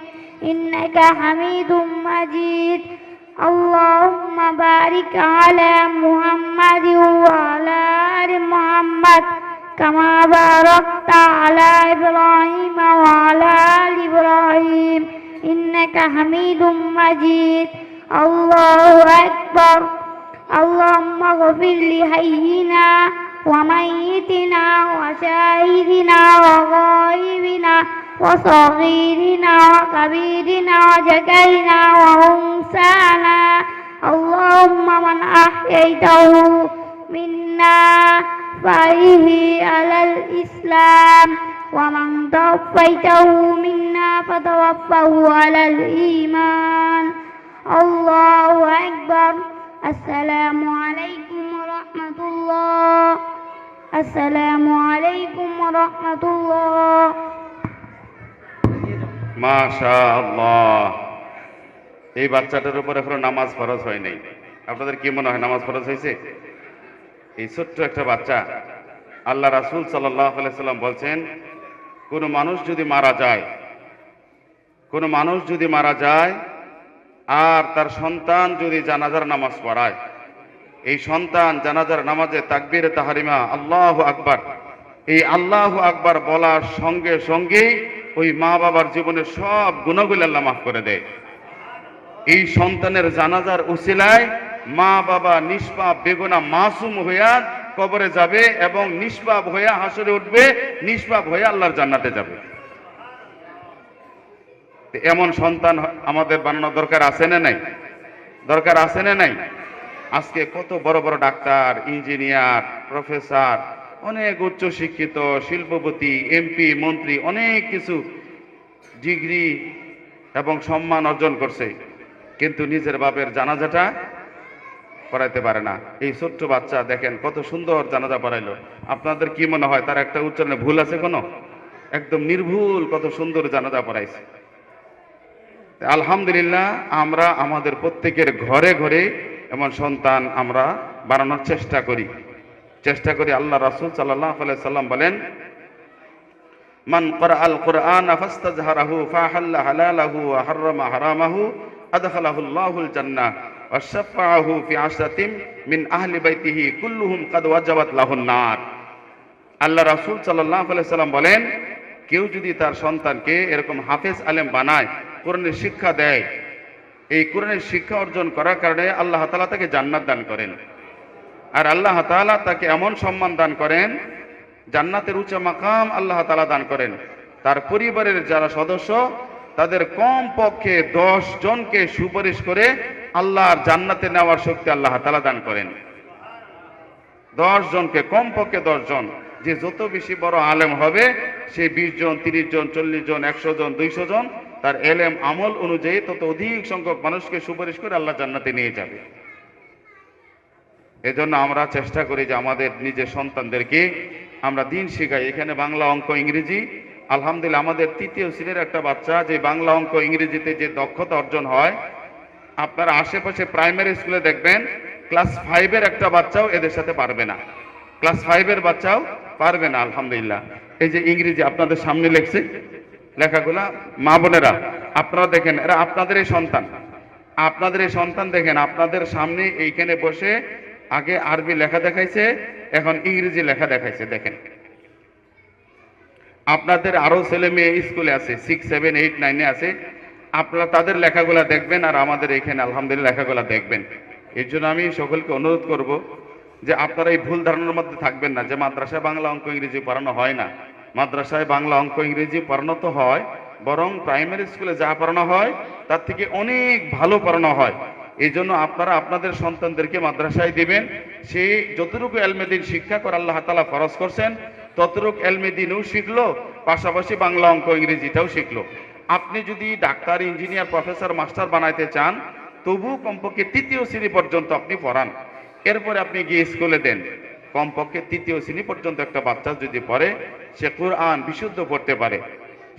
إنك حميد مجيد. اللهم بارك على محمد وعلى آل محمد كما باركت على إبراهيم وعلى آل إبراهيم إنك حميد مجيد. الله أكبر. اللهم اغفر لحينا وميتنا وشاهدنا وغائبنا وصغيرنا وكبيرنا وذكرنا وأنثانا. اللهم من أحييته منا فأحيه على الإسلام ومن توفيته منا فتوفه على الإيمان. الله أكبر. السلام عليكم ورحمة الله. السلام عليكم ورحمة الله. মাশাআল্লাহ। এই বাচ্চাটার উপর এখনো নামাজ ফরজ হয় নাই। আপনাদের কি মনে হয় নামাজ ফরজ হয়েছে? এই ছোট্ট একটা বাচ্চা, আল্লাহ রাসূল সাল্লাল্লাহু আলাইহি সাল্লাম বলছেন, কোনো মানুষ যদি মারা যায় আর তার সন্তান যদি জানাজার নামাজ পড়ায়, এই সন্তান জানাজার নামাজে তাকবীরে তাহরিমা আল্লাহু আকবার, এই আল্লাহু আকবার বলার সঙ্গে সঙ্গেই ওই মা বাবার জীবনের সব গুনাহগুলো আল্লাহ মাফ করে দেয়। এই সন্তানের জানাজার উসিলায় মা বাবা নিষ্পাপ বেগুনাহ মাসুম হইয়া কবরে যাবে এবং নিষ্পাপ হইয়া হাসরে উঠবে, নিষ্পাপ হইয়া আল্লাহর জান্নাতে যাবে। এমন সন্তান আমাদের বানানো দরকার আছে না নাই? দরকার আছে না নাই? আজকে কত বড় বড় ডাক্তার, ইঞ্জিনিয়ার, প্রফেসর, অনেক উচ্চ শিক্ষিত, শিল্পপতি, এমপি, মন্ত্রী, অনেক কিছু ডিগ্রি এবং সম্মান অর্জন করছে, কিন্তু নিজের বাপের জানাজাটা পড়াইতে পারে না। এই ছোট্ট বাচ্চা দেখেন কত সুন্দর জানাজা পড়াইলো। আপনাদের কি মনে হয় তার একটা উচ্চারণে ভুল আছে কোনো? একদম নির্ভুল কত সুন্দর জানাজা পড়াইছে। আলহামদুলিল্লাহ, আমরা আমাদের প্রত্যেকের ঘরে ঘরে এমন সন্তান আমরা বানানোর চেষ্টা করি। আল্লাহ রাসূল সাল্লাল্লাহু আলাইহি সাল্লাম বলেন, মান ক্বারাআল কুরআন ফাস্তাজহারাহু ফাহাল্লা হালালাহু ওয়া হাররামা হারামাহু আদখালাহুল্লাহুল জান্নাহ ওয়াশফাআহু ফি আশরাতিন মিন আহলি বাইতিহি কুল্লুহুম কাদ ওয়াজাবাত লাহুন নার। আল্লাহ রাসূল সাল্লাল্লাহু আলাইহি সাল্লাম বলেন, কেউ যদি তার সন্তানকে এরকম হাফেজ আলেম বানায়, কোরআনের শিক্ষা দেয়, এই কোরআনের শিক্ষা অর্জন করার কারণে আল্লাহ তাআলা তাকে জান্নাত দান করেন। আর আল্লাহ তাআলা তাকে এমন সম্মান দান করেন, জান্নাতের উচ্চ মাকাম আল্লাহ তাআলা দান করেন। তার পরিবারের যারা সদস্য তাদের কম পক্ষে 10 জনকে সুপারিশ করে আল্লাহর জান্নাতে নেওয়ার শক্তি আল্লাহ তাআলা দান করেন। 10 জনকে, কম পক্ষে 10 জন। যে যত বেশি বড় আলেম হবে সে 20 জন, 30 জন, 40 জন, 100 জন, 200 জন, তার এলেম আমল অনুযায়ী তত অধিক সংখ্যক মানুষকে সুপারিশ করে আল্লাহ জান্নাতে নিয়ে যাবে। এজন্য আমরা চেষ্টা করি যে আমাদের নিজের সন্তানদেরকে আমরা দিন শেখাই। এখানে বাংলা, অঙ্ক, ইংরেজি, আলহামদুলিল্লাহ আমাদের 3য় শ্রেণীর একটা বাচ্চা যে বাংলা, অঙ্ক, ইংরেজিতে যে দক্ষতা অর্জন হয়, আপনারা আশেপাশে প্রাইমারি স্কুলে দেখবেন ক্লাস 5-এর একটা বাচ্চাও এদের সাথে পারবে না, ক্লাস 5-এর বাচ্চাও পারবে না। আলহামদুলিল্লাহ এই যে ইংরেজি আপনাদের সামনে লেখছে, লেখাগুলা মা বোনেরা আপনারা দেখেন, এরা আপনাদের এই সন্তান, আপনাদের এই সন্তান দেখেন, আপনাদের সামনে এইখানে বসে আগে আরবি লেখা দেখাইছে, এখন ইংরেজি লেখা দেখাইছে। দেখেন আপনাদের আরো ছেলে মেয়ে স্কুলে আছে, 6, 7, 8, 9-এ আছে, আপনারা তাদের লেখাগুলা দেখবেন আর আমাদের এখানে আলহামদুলিল্লাহ লেখাগুলা দেখবেন। এর জন্য আমি সকলকে অনুরোধ করব যে আপনারা এই ভুল ধারণার মধ্যে থাকবেন না যে মাদ্রাসায় বাংলা, অঙ্ক, ইংরেজি পড়ানো হয় না। মাদ্রাসায় বাংলা, অঙ্ক, ইংরেজি পড়ানো তো হয়, বরং প্রাইমারি স্কুলে যা পড়ানো হয় তার থেকে অনেক ভালো পড়ানো হয়। এই জন্য আপনারা আপনাদের সন্তানদেরকে মাদ্রাসায় দিবেন, সে যতটুকু এলমেদিন শিক্ষা করে আল্লাহ তাআলা ফরজ করছেন ততটুকু এলমেদিনও শিখলো, পাশাপাশি বাংলা, অঙ্ক, ইংরেজিটাও শিখলো। আপনি যদি ডাক্তার, ইঞ্জিনিয়ার, প্রফেসর, মাস্টার বানাইতে চান তবু কমপক্ষে 3য় শ্রেণী পর্যন্ত আপনি পড়ান, এরপরে আপনি গিয়ে স্কুলে দেন। কমপক্ষে 3য় শ্রেণী পর্যন্ত একটা বাচ্চা যদি পড়ে সে কোরআন বিশুদ্ধ পড়তে পারে,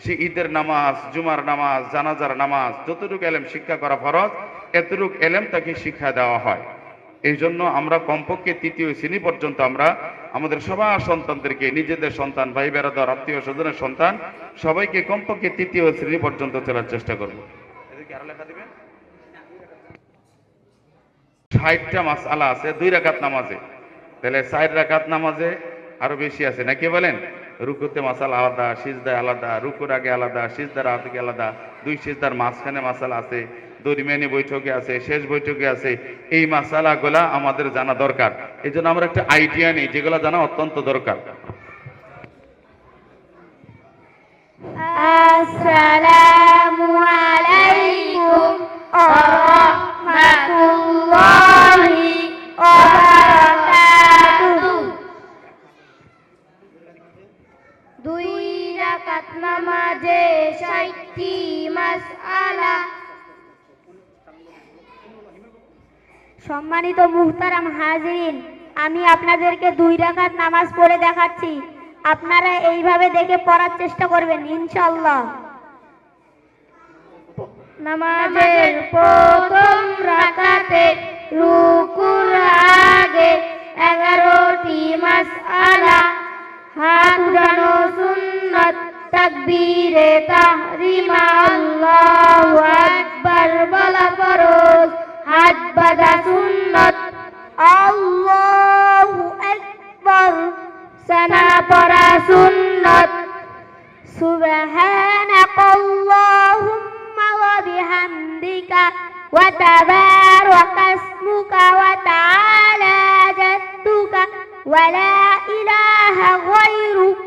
সে ঈদের নামাজ, জুমার নামাজ, জানাজার নামাজ, যতটুকু এলেম শিক্ষা করা ফরজ এতটুকু এলেম তাকে শিক্ষা দেওয়া হয়। এই জন্য আমরা কমপক্ষে 3য় শ্রেণী পর্যন্ত আমরা আমাদের সবার সন্তানদেরকে, নিজেদের সন্তান, ভাই বেরাদার, আত্মীয় স্বজনের সন্তান সবাইকে কমপক্ষে 3য় শ্রেণী পর্যন্ত চলার চেষ্টা করব। এদেরকে আরো লেখা দিবেন। 60টা মাসআলা আছে 2 রাকাত নামাজে, তাহলে 4 রাকাত নামাজে আরো বেশি আছে নাকি বলেন? রুকুতে মাসালা আলাদা, সিজদায় আলাদা, রুকুর আগে আলাদা, সিজদার আগে আলাদা, 2 সিজদার মাঝখানে মাসালা আছে, দরমিয়ানি বৈঠকে আছে, শেষ বৈঠকে আছে। এই মাসালাগুলা আমাদের জানা দরকার। এই জন্য আমরা একটা আইডিয়া নেই, যেগুলো জানা অত্যন্ত দরকার। আসসালামু আলাইকুম ওয়া রাহমাতুল্লাহি ওয়া বারাকাতুহু। 2 রাকাত নামাজে 60টি মাসআলা। সম্মানিত মুহতারাম হাজিরিন, আমি আপনাদেরকে 2 রাকাত নামাজ পড়ে দেখাচ্ছি, আপনারা এইভাবে দেখে পড়ার চেষ্টা করবেন ইনশাআল্লাহ। নামাজের প্রথম রাকাতে রুকুর আগে 11টি মাসআলা, হাত উঠানো সুন্নাত, তাকবীরে তাহরিমা আল্লাহু আকবার বলা ফরজ, হাত বাঁধা সুন্নাত, আল্লাহু আকবার সানা পড়া সুন্নাত, সুবহানাকাল্লাহুম্মা ওয়া বিহামদিকা ওয়া তাবারাকা ইসমুকা ওয়া তাআলা জাদ্দুকা ওয়া লা ইলাহা গায়রুক,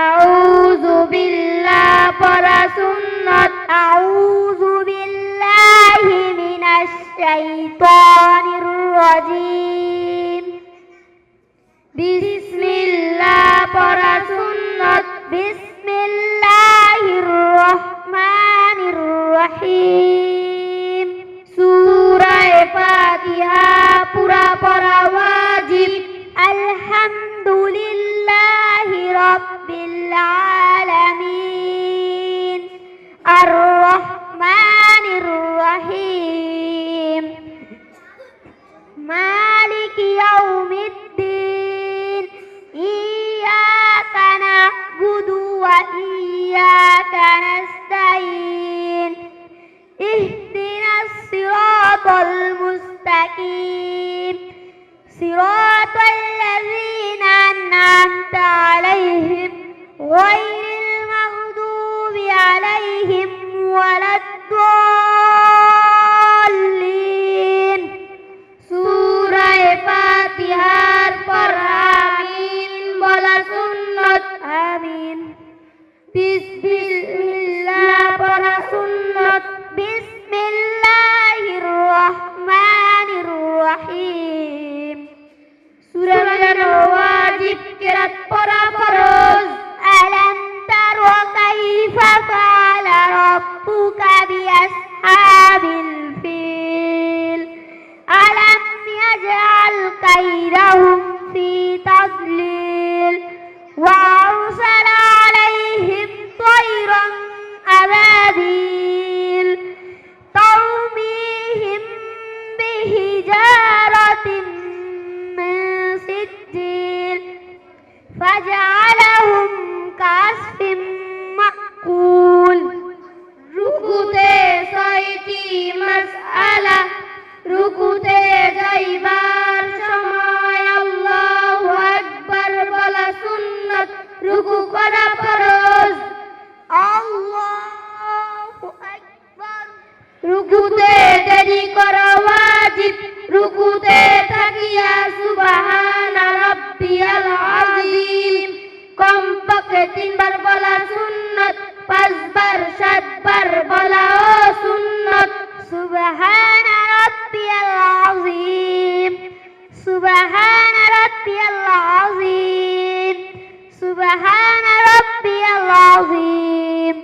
আউযু বিল্লাহি পড়া সুন্নাত, আউযু বিল্লাহি মিনাশ শাইতানির রাজীম, বিসমিল্লাহ পড়া সুন্নাত, বিসমিল্লাহির রহমানির রহিম, সূরা ফাতিহা পুরা পড়া ওয়াজিব, আলহামদুলিল্লাহি রাব্বিল আলামিন, আর রহমানির রহিম, রুকুতে দেরি করা ওয়াজিব, রুকুতে থাকিয়া সুবহান রাব্বিয়াল আযীম কমপক্ষে 3 বার বলা সুন্নাত, 5 বার 7 বার বলাও সুন্নাত। সুবহান রাব্বিয়াল আযীম, সুবহান রাব্বিয়াল আযীম, সুবহান রাব্বিয়াল আযীম।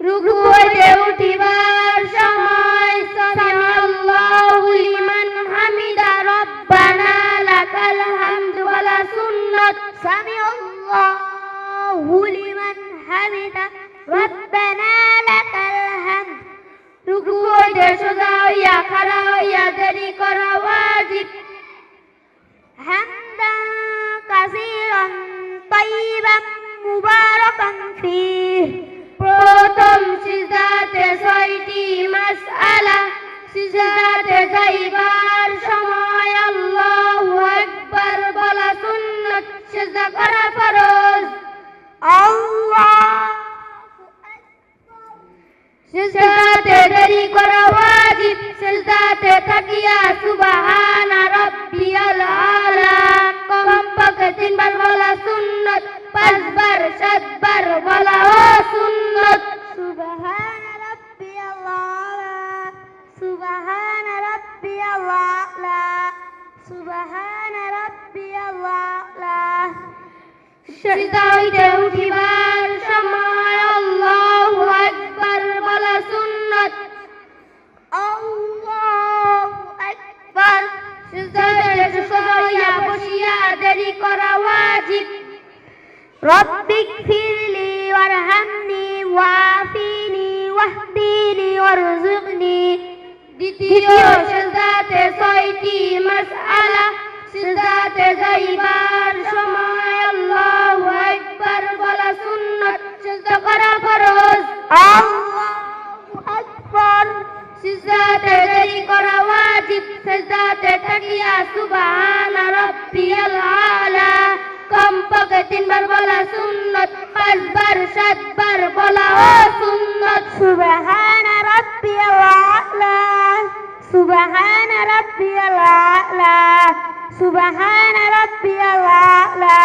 রুকুতে উঠিবার সময় সামিআল্লাহু লিমান হামিদা রব্বানা লাকাল হামদু বলা সুন্নাত। সামিআল্লাহু লিমান হামিদা রব্বানা লাকাল হামদ। রুকুতে সোজা হইয়া খাড়া হইয়া দেরি করা ওয়াজিব, হামদান কাসীরান তাইয়িবান মুবারাকান ফীহ। প্রথম সিজদাতে 6টি মাসআলা, সিজদাতে যাইবার সময় আল্লাহু আকবার বলা সুন্নাত, সিজদা করা ফরজ। আল্লাহু আকবার। সিজদাতে দেরি করা ওয়াজিব, সিজদাতে থাকিয়া সুবহান রাব্বিয়াল আলা কমপক্ষে 3 বার বলা সুন্নাত, 5 বার 7 বার বলাও সুন্নাত। সুবহান রাব্বিয়াল আলা, সুবহান রাব্বিয়াল আলা, সুবহান রাব্বিয়াল আলা। সিজদা হইতে উঠিবার সময় আল্লাহু আকবার বলা সুন্নাত। আল্লাহু আকবার। সিজদাতে সোজা হইয়া বসিয়া দেরি করা ওয়াজিব, রব্বিগফিরলি ওয়ারহামনি ওয়াআফিনি ওয়াহদিনি ওয়ারযুকনি। দ্বিতীয় সিজদাতে 6টি মাসআলা, সিজদাতে যাইবার সময় আল্লাহু আকবার বলা সুন্নাত, সিজদা করা ফরজ। আল্লাহু আকবার। সিজদাতে দেরি করা ওয়াজিব, সিজদাতে থাকিয়া সুবহান রাব্বিয়াল আলা কমপক্ষে 3 বার বলা সুন্নাত, 5 বার 7 বার বলাও সুন্নাত। সুবহান রাব্বিয়াল আ'লা, সুবহান রাব্বিয়াল আ'লা, সুবহান রাব্বিয়াল আ'লা।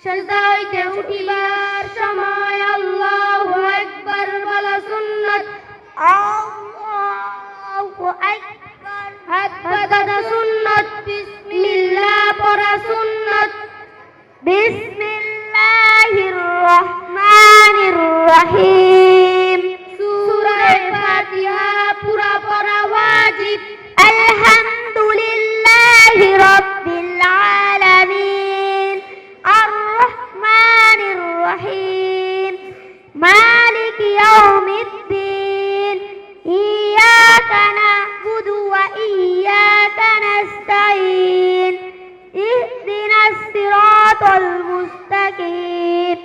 সিজদা হইতে উঠিবার সময় আল্লাহু আকবার বলা সুন্নাত। আল্লাহু আকবার। হাত পাতা সুন্নাত, বিসমিল্লাহ পড়া সুন্নাত। বিসমিল্লাহির রহমানির রহিম। সূরা ফাতিহা পুরা পড়া ওয়াজিব। আলহামদুলিল্লাহি রাব্বিল আলামিন আর রহমানির রহিম মালিকি ইয়াউমিদ্দিন ইয়্যাকা না'বুদু ওয়া ইয়্যাকা নাস্তাঈন ইহদিনাস সিরাতাল মুস্তাকিম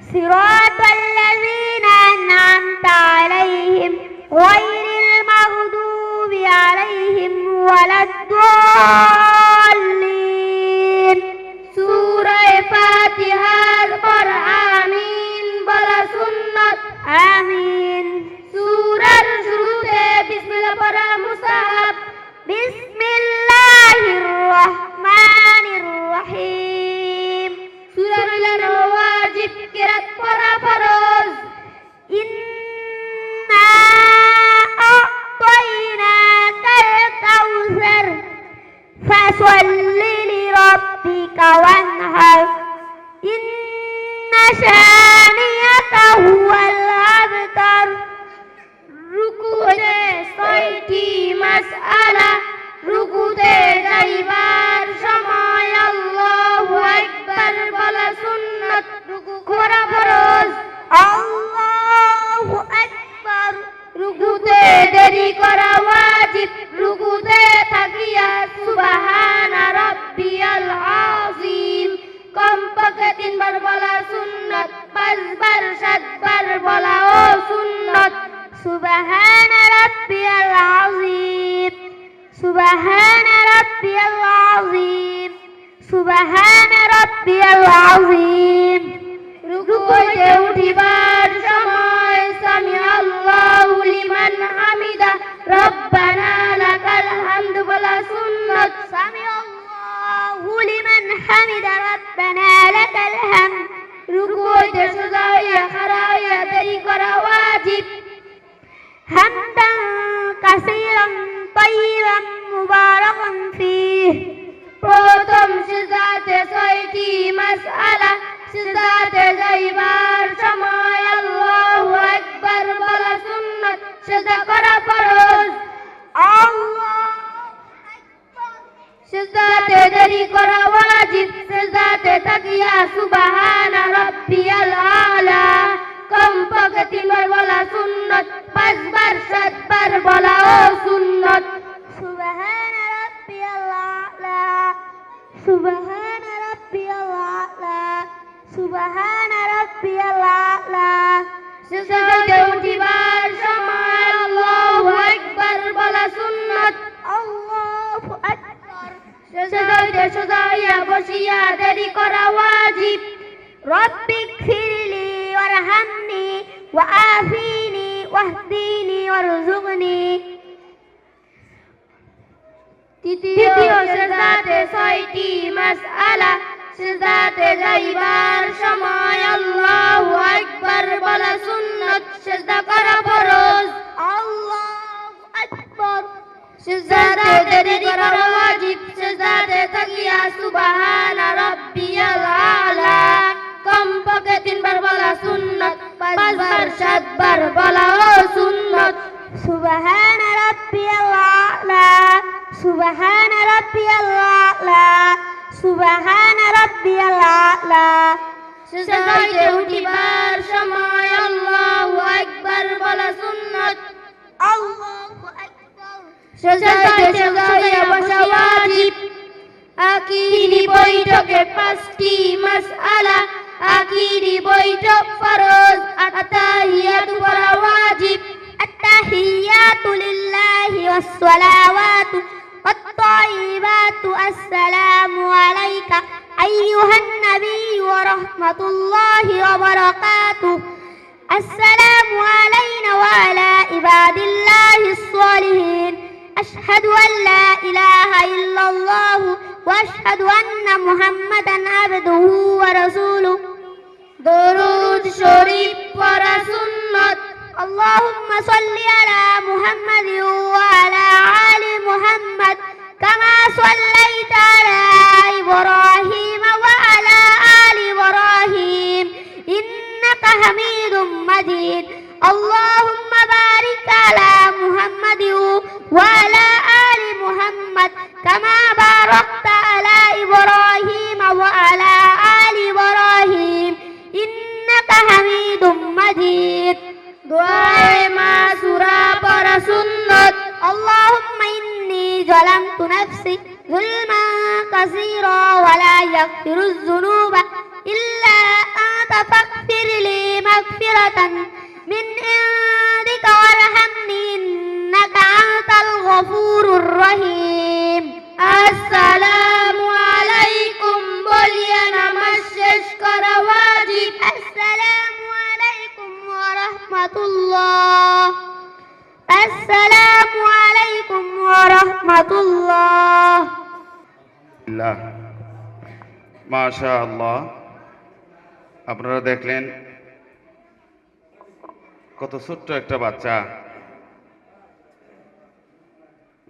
সিরাতাল লাযীনা আন'আমতা আলাইহিম গায়রিল মাগদুবি আলাইহিম ওয়ালাদ-দাল্লিন। সূরা ফাতিহার পর আমিন বলা সুন্নাত। আমিন। সূরার শুরুতে বিসমিল্লাহ পড়া মুস্তাহাব। বিসমিল্লাহির রহমানির রহিম। সূরার ওয়াজিব, কিরাত পড়া ফরজ। ইন্না আ'তাইনাকাল কাউসার ফাসাল্লি লিরাব্বিকা ওয়ানহার ইন্না শানিয়াকা হুয়াল আবতার। রুকুতে 6টি মাসআলা, রুকুতে যাইবার সময় আল্লাহু আকবার বলা সুন্নাত, রুকু করা ফরজ। আল্লাহু আকবার। রুকুতে দেরি করা ওয়াজিব, রুকুতে থাকিয়া সুবহান রাব্বিয়াল আযীম কমপক্ষে 3 বার বলা সুন্নাত, 5 বার 7 বার বলাও সুন্নাত। সুবহান রাব্বিয়াল আযীম, সুবহান রাব্বিয়াল আযীম, সুবহান রাব্বিয়াল আযীম। রুকুতে উঠিবার সময় সামিআল্লাহু লিমান হামিদা ছয়টি মাসআলা সিজদাতে যাইবার সময় আল্লাহু আকবার বলা সুন্নাত সিজদা করা ফরজ সিজদাতে দেরি করা ওয়াজিব সিজদাতে তাকিয়া সুবহানা রাব্বিয়াল আলা কমপক্ষে 3 বার বলা সুন্নাত 5 বার 7 বার বলা ও সুন্নাত সুবহানা রাব্বিয়াল আলা সুবহানা রাব্বিয়াল আলা সুবহানা রাব্বিয়াল আলা সিজদাতে উঠিবার সময় আল্লাহু আকবার বলা সুন্নাত আল্লাহু আকবার সিজদাতে সুজাইয়া বসিয়া দেরি করা ওয়াজিব রব্বিক ফিরলি ওয়ারহামনি ওয়াআফিনি ওয়াহদিনি ওয়ারযুকনি তৃতীয় সিজদাতে 6টি মাসআলা সিজদাতে যাইবার সময় আল্লাহু আকবার বলা সুন্নাত সিজদা করা ফরজ আল্লাহু আকবার সিজদাতে দেরি করা ওয়াজিব সিজদাতে তাকিয়া সুবহানা রাব্বিয়াল আলা কমপক্ষে 3 বার বলা সুন্নাত 5 বার 7 বার বলা ও সুন্নাত সুবহানা রাব্বিয়াল আলা সুবহানা রাব্বিয়াল আলা সুবহানা রাব্বিয়াল আলা সিজদাতে উঠিবার সময় আল্লাহু আকবার বলা সুন্নাত আল্লাহু আকবার সিজদাতে সিজদায় বসা ওয়াজিব আখিরি বৈঠকে 5টি মাসআলা আখিরি বৈঠক ফরজ আত্তাহিয়াতু পড়া ওয়াজিব আত্তাহিয়াতু লিল্লাহি ওয়াস সালাওয়াতু والطيبات السلام عليك أيها النبي ورحمة الله وبركاته السلام علينا وعلى عباد الله الصالحين أشهد أن لا إله إلا الله وأشهد أن محمدا عبده ورسوله درود شريف ورسنة اللهم صل على محمد وعلى آل محمد كما صليت على إبراهيم وعلى آل إبراهيم إنك حميد مجيد اللهم بارك على محمد وعلى آل محمد كما باركت على إبراهيم وعلى آل إبراهيم إنك حميد مجيد دعاء معصورة পড়া সুন্নাত اللهم إني ظلمت نفسي ظلما كثيرا ولا يغفر الذنوب إلا أنت فاغفر لي مغفرة من عندك وارحمني إنك أنت الغفور الرحيم السلام عليكم বলিয়া নামাজ শেষ করা ওয়াজিব আসসালামু আলাইকুম ওয়া রাহমাতুল্লাহ আসসালামু আলাইকুম ওয়া রাহমাতুল্লাহ মাশাআল্লাহ আপনারা দেখলেন কত ছোট্ট একটা বাচ্চা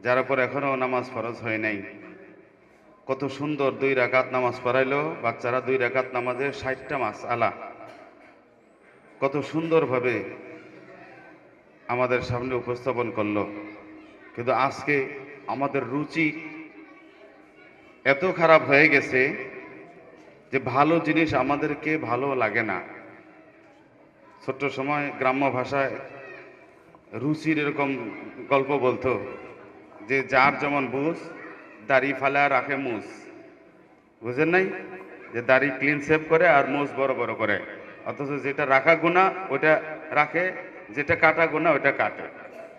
যার উপর এখনো নামাজ ফরজ হয় নাই কত সুন্দর 2 রাকাত নামাজ পড়াইলো বাচ্চারা 2 রাকাত নামাজে 60টা মাসআলা কত সুন্দরভাবে আমাদের সামনে উপস্থাপন করলো কিন্তু আজকে আমাদের রুচি এত খারাপ হয়ে গেছে যে ভালো জিনিস আমাদেরকে ভালো লাগে না ছোট্ট সময় গ্রাম্য ভাষায় রুচির এরকম গল্প বলতো যে যার যেমন বুঝ দাড়ি ফালা রাখে মুছ বুঝেন নাই যে দাড়ি ক্লিন শেভ করে আর মুছ বড় বড় করে অথচ যেটা রাখা গুণা ওটা রাখে যেটা কাটা গুণা ওটা কাটে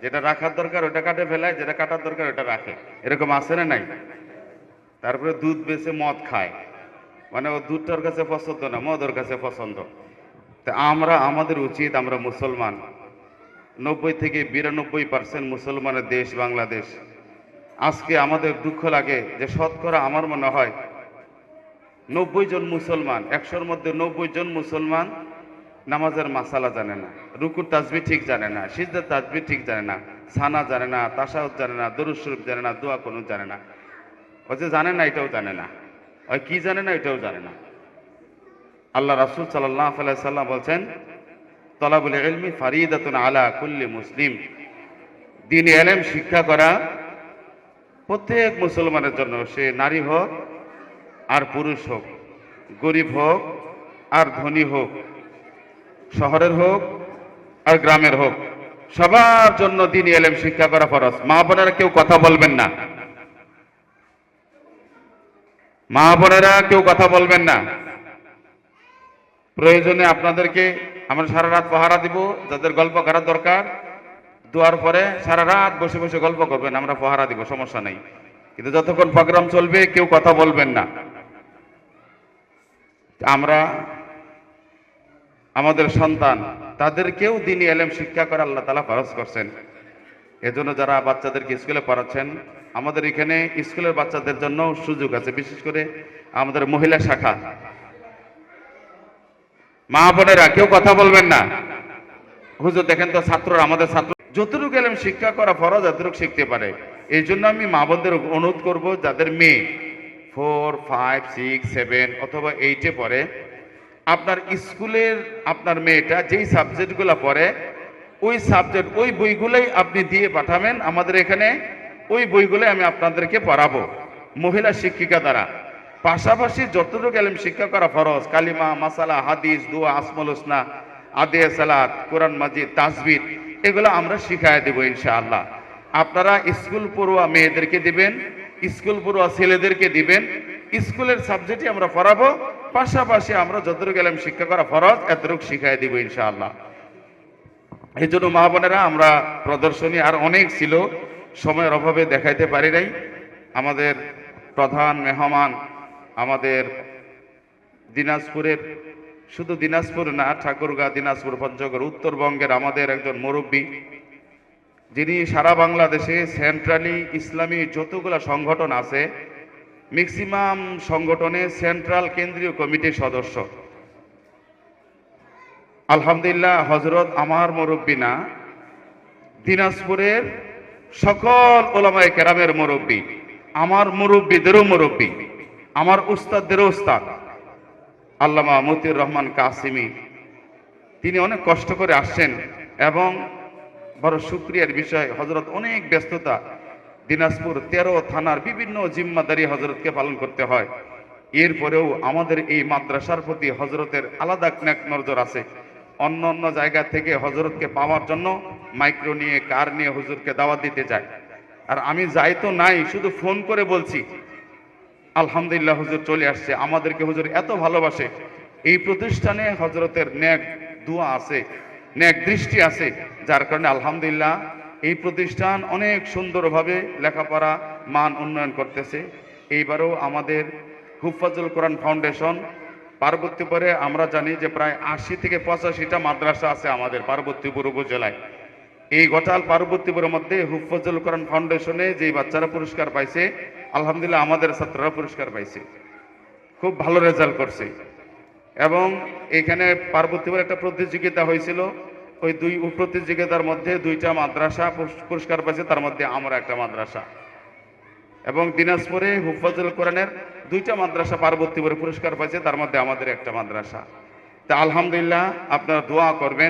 যেটা রাখার দরকার ওটা কাটে ফেলায় যেটা কাটার দরকার ওটা রাখে এরকম আছে না নাই তারপরে দুধ বেচে মদ খায় মানে ও দুধটার কাছে পছন্দ না মদ ওর কাছে পছন্দ তা আমরা আমাদের উচিত আমরা মুসলমান 90 থেকে 92% মুসলমানের দেশ বাংলাদেশ আজকে আমাদের দুঃখ লাগে যে শতকরা আমার মনে হয় 90 জন মুসলমান 100-র মধ্যে 90 জন মুসলমান নামাজের মাসালা জানে না রুকুর তাসবিহ ঠিক জানে না সিজদার তাসবিহ ঠিক জানে না সানা জানে না তাশাহুদ জানে না দরুদ শরীফ জানে না দোয়া কুনুত জানে না ও যে জানে না এটাও জানে না ওই কি জানে না এটাও জানে না। আল্লাহ রাসূল সাল্লাল্লাহু আলাইহি সাল্লাম বলছেন, তলাবুল ইলমি ফারিদাতুন আলা কুল্লি মুসলিম, দ্বীনি ইলম শিক্ষা করা প্রত্যেক মুসলমানের জন্য, সে নারী হোক আর পুরুষ হোক, গরিব হোক আর ধনী হোক, শহরের হোক আর গ্রামের হোক, সবার জন্য দ্বীনি ইলম শিক্ষা করা ফরজ। মা বোনেরা কেউ কথা বলবেন না, মা বোনেরা কেউ কথা বলবেন না। প্রয়োজনে আপনাদেরকে আমরা সারা রাত পাহারা দিব, যাদের গল্প করার দরকার দুয়ার পরে সারা রাত বসে বসে গল্প করবেন, আমরা পাহারা দিব, সমস্যা নেই। কিন্তু যতক্ষণ প্রোগ্রাম চলবে কেউ কথা বলবেন না। আমরা আমাদের সন্তান তাদেরকেও দ্বীনি ইলম শিক্ষা করা আল্লাহ তাআলা ফরজ করছেন। এজন্য যারা বাচ্চাদেরকে স্কুলে পড়াচ্ছেন, আমাদের এখানে স্কুলের বাচ্চাদের জন্য সুযোগ আছে, বিশেষ করে আমাদের মহিলা শাখা। মা বোনেরা কেউ কথা বলবেন না। হুজুর দেখেন তো ছাত্ররা, আমাদের ছাত্র যতটুকু ইলম শিক্ষা করা ফরজ এতটুকু শিখতে পারে। এই জন্য আমি মা বোনদের অনুরোধ করব, যাদের মেয়ে 4, 5, 6, 7 অথবা 8-এ পড়ে, আপনার স্কুলের আপনার মেয়েটা যেই সাবজেক্টগুলো পড়ে ওই সাবজেক্ট ওই বইগুলোই আপনি দিয়ে পাঠাবেন আমাদের এখানে। ওই বইগুলোই আমি আপনাদেরকে পড়াবো মহিলা শিক্ষিকা দ্বারা। পাশাপাশি যতটুকু ইলম শিক্ষা করা ফরজ, কালিমা, মাসালা, হাদিস, দোয়া, আসমাউল হুসনা, আদিয়া সালাত, কোরআন মাজিদ, তাসবিহ, এগুলো আমরা শিখায় দেব ইনশাআল্লাহ। আপনারা স্কুল পড়ুয়া মেয়েদেরকে দিবেন, স্কুল পড়ুয়া ছেলেদেরকে দিবেন। স্কুলের সাবজেক্টই আমরা পড়াবো, পাশাপাশি আমরা যতটুকু ইলম শিক্ষা করা ফরজ এতটুকু শিখায় দিব ইনশাআল্লাহ। এই জন্য মা বোনেরা, আমরা প্রদর্শনী আর অনেক ছিল, সময়ের অভাবে দেখাইতে পারি নাই। আমাদের প্রধান মেহমান আমাদের দিনাজপুরের, শুধু দিনাজপুর না, ঠাকুরগাঁ, দিনাজপুর, পঞ্চগড়, উত্তরবঙ্গের আমাদের একজন মুরব্বী, যিনি সারা বাংলাদেশে সেন্ট্রালি ইসলামী যতগুলা সংগঠন আছে ম্যাক্সিমাম সংগঠনে সেন্ট্রাল কেন্দ্রীয় কমিটির সদস্য। আলহামদুলিল্লাহ, হযরত আমার মুরব্বী না, দিনাজপুরের সকল ওলামায়ে কেরামের মুরব্বী, আমার মুরব্বীদেরও মুরব্বী, আমার উস্তাদদেরও উস্তাদ আল্লামা মতিউর রহমান কাসিমি। তিনি অনেক কষ্ট করে আসছেন এবং বড় শুকরিয়ার বিষয়, হযরত অনেক ব্যস্ততা, দিনাজপুর 13 থানার বিভিন্ন জিম্মাদারি হযরতকে পালন করতে হয়। এরপরেও আমাদের এই মাদ্রাসার প্রতি হযরতের আলাদা নেক নজর আছে। অন্য অন্য জায়গা থেকে হযরতকে পাওয়ার জন্য মাইক্রো নিয়ে, কার নিয়ে হুজুরকে দাওয়াত দিতে যায়। আর আমি যাই তো নাই, শুধু ফোন করে বলছি আলহামদুলিল্লাহ হুজুর চলে আসছে। আমাদেরকে হুজুর এত ভালোবাসে, এই প্রতিষ্ঠানে হযরতের নেক দোয়া আছে, নেক দৃষ্টি আছে, যার কারণে আলহামদুলিল্লাহ এই প্রতিষ্ঠান অনেক সুন্দরভাবে লেখাপড়া মান উন্নয়ন করতেছে। এইবারও আমাদের হুফাজুল কোরআন ফাউন্ডেশন পার্বতীপুরে, আমরা জানি যে প্রায় 80 থেকে 85টা মাদ্রাসা আছে আমাদের পার্বতীপুর উপজেলায়। এই গোটাল পার্বতীপুরের মধ্যে হুফাজুল কোরআন ফাউন্ডেশনে যে বাচ্চারা পুরস্কার পাইছে, আলহামদুলিল্লাহ আমাদের ছাত্ররা পুরস্কার পাইছে, খুব ভালো রেজাল্ট করছে। এবং এখানে পার্বতীপুরে একটা প্রতিযোগিতা হয়েছিল, ওই দুই প্রতিযোগিতার মধ্যে 2টা মাদ্রাসা পুরস্কার পাইছে, তার মধ্যে আমরা একটা মাদ্রাসা। এবং দিনাজপুরে হুফাজুল কোরআনের 2টা মাদ্রাসা পার্বতীপুরে পুরস্কার পাইছে, তার মধ্যে আমাদের একটা মাদ্রাসা। তা আলহামদুলিল্লাহ, আপনারা দোয়া করবেন।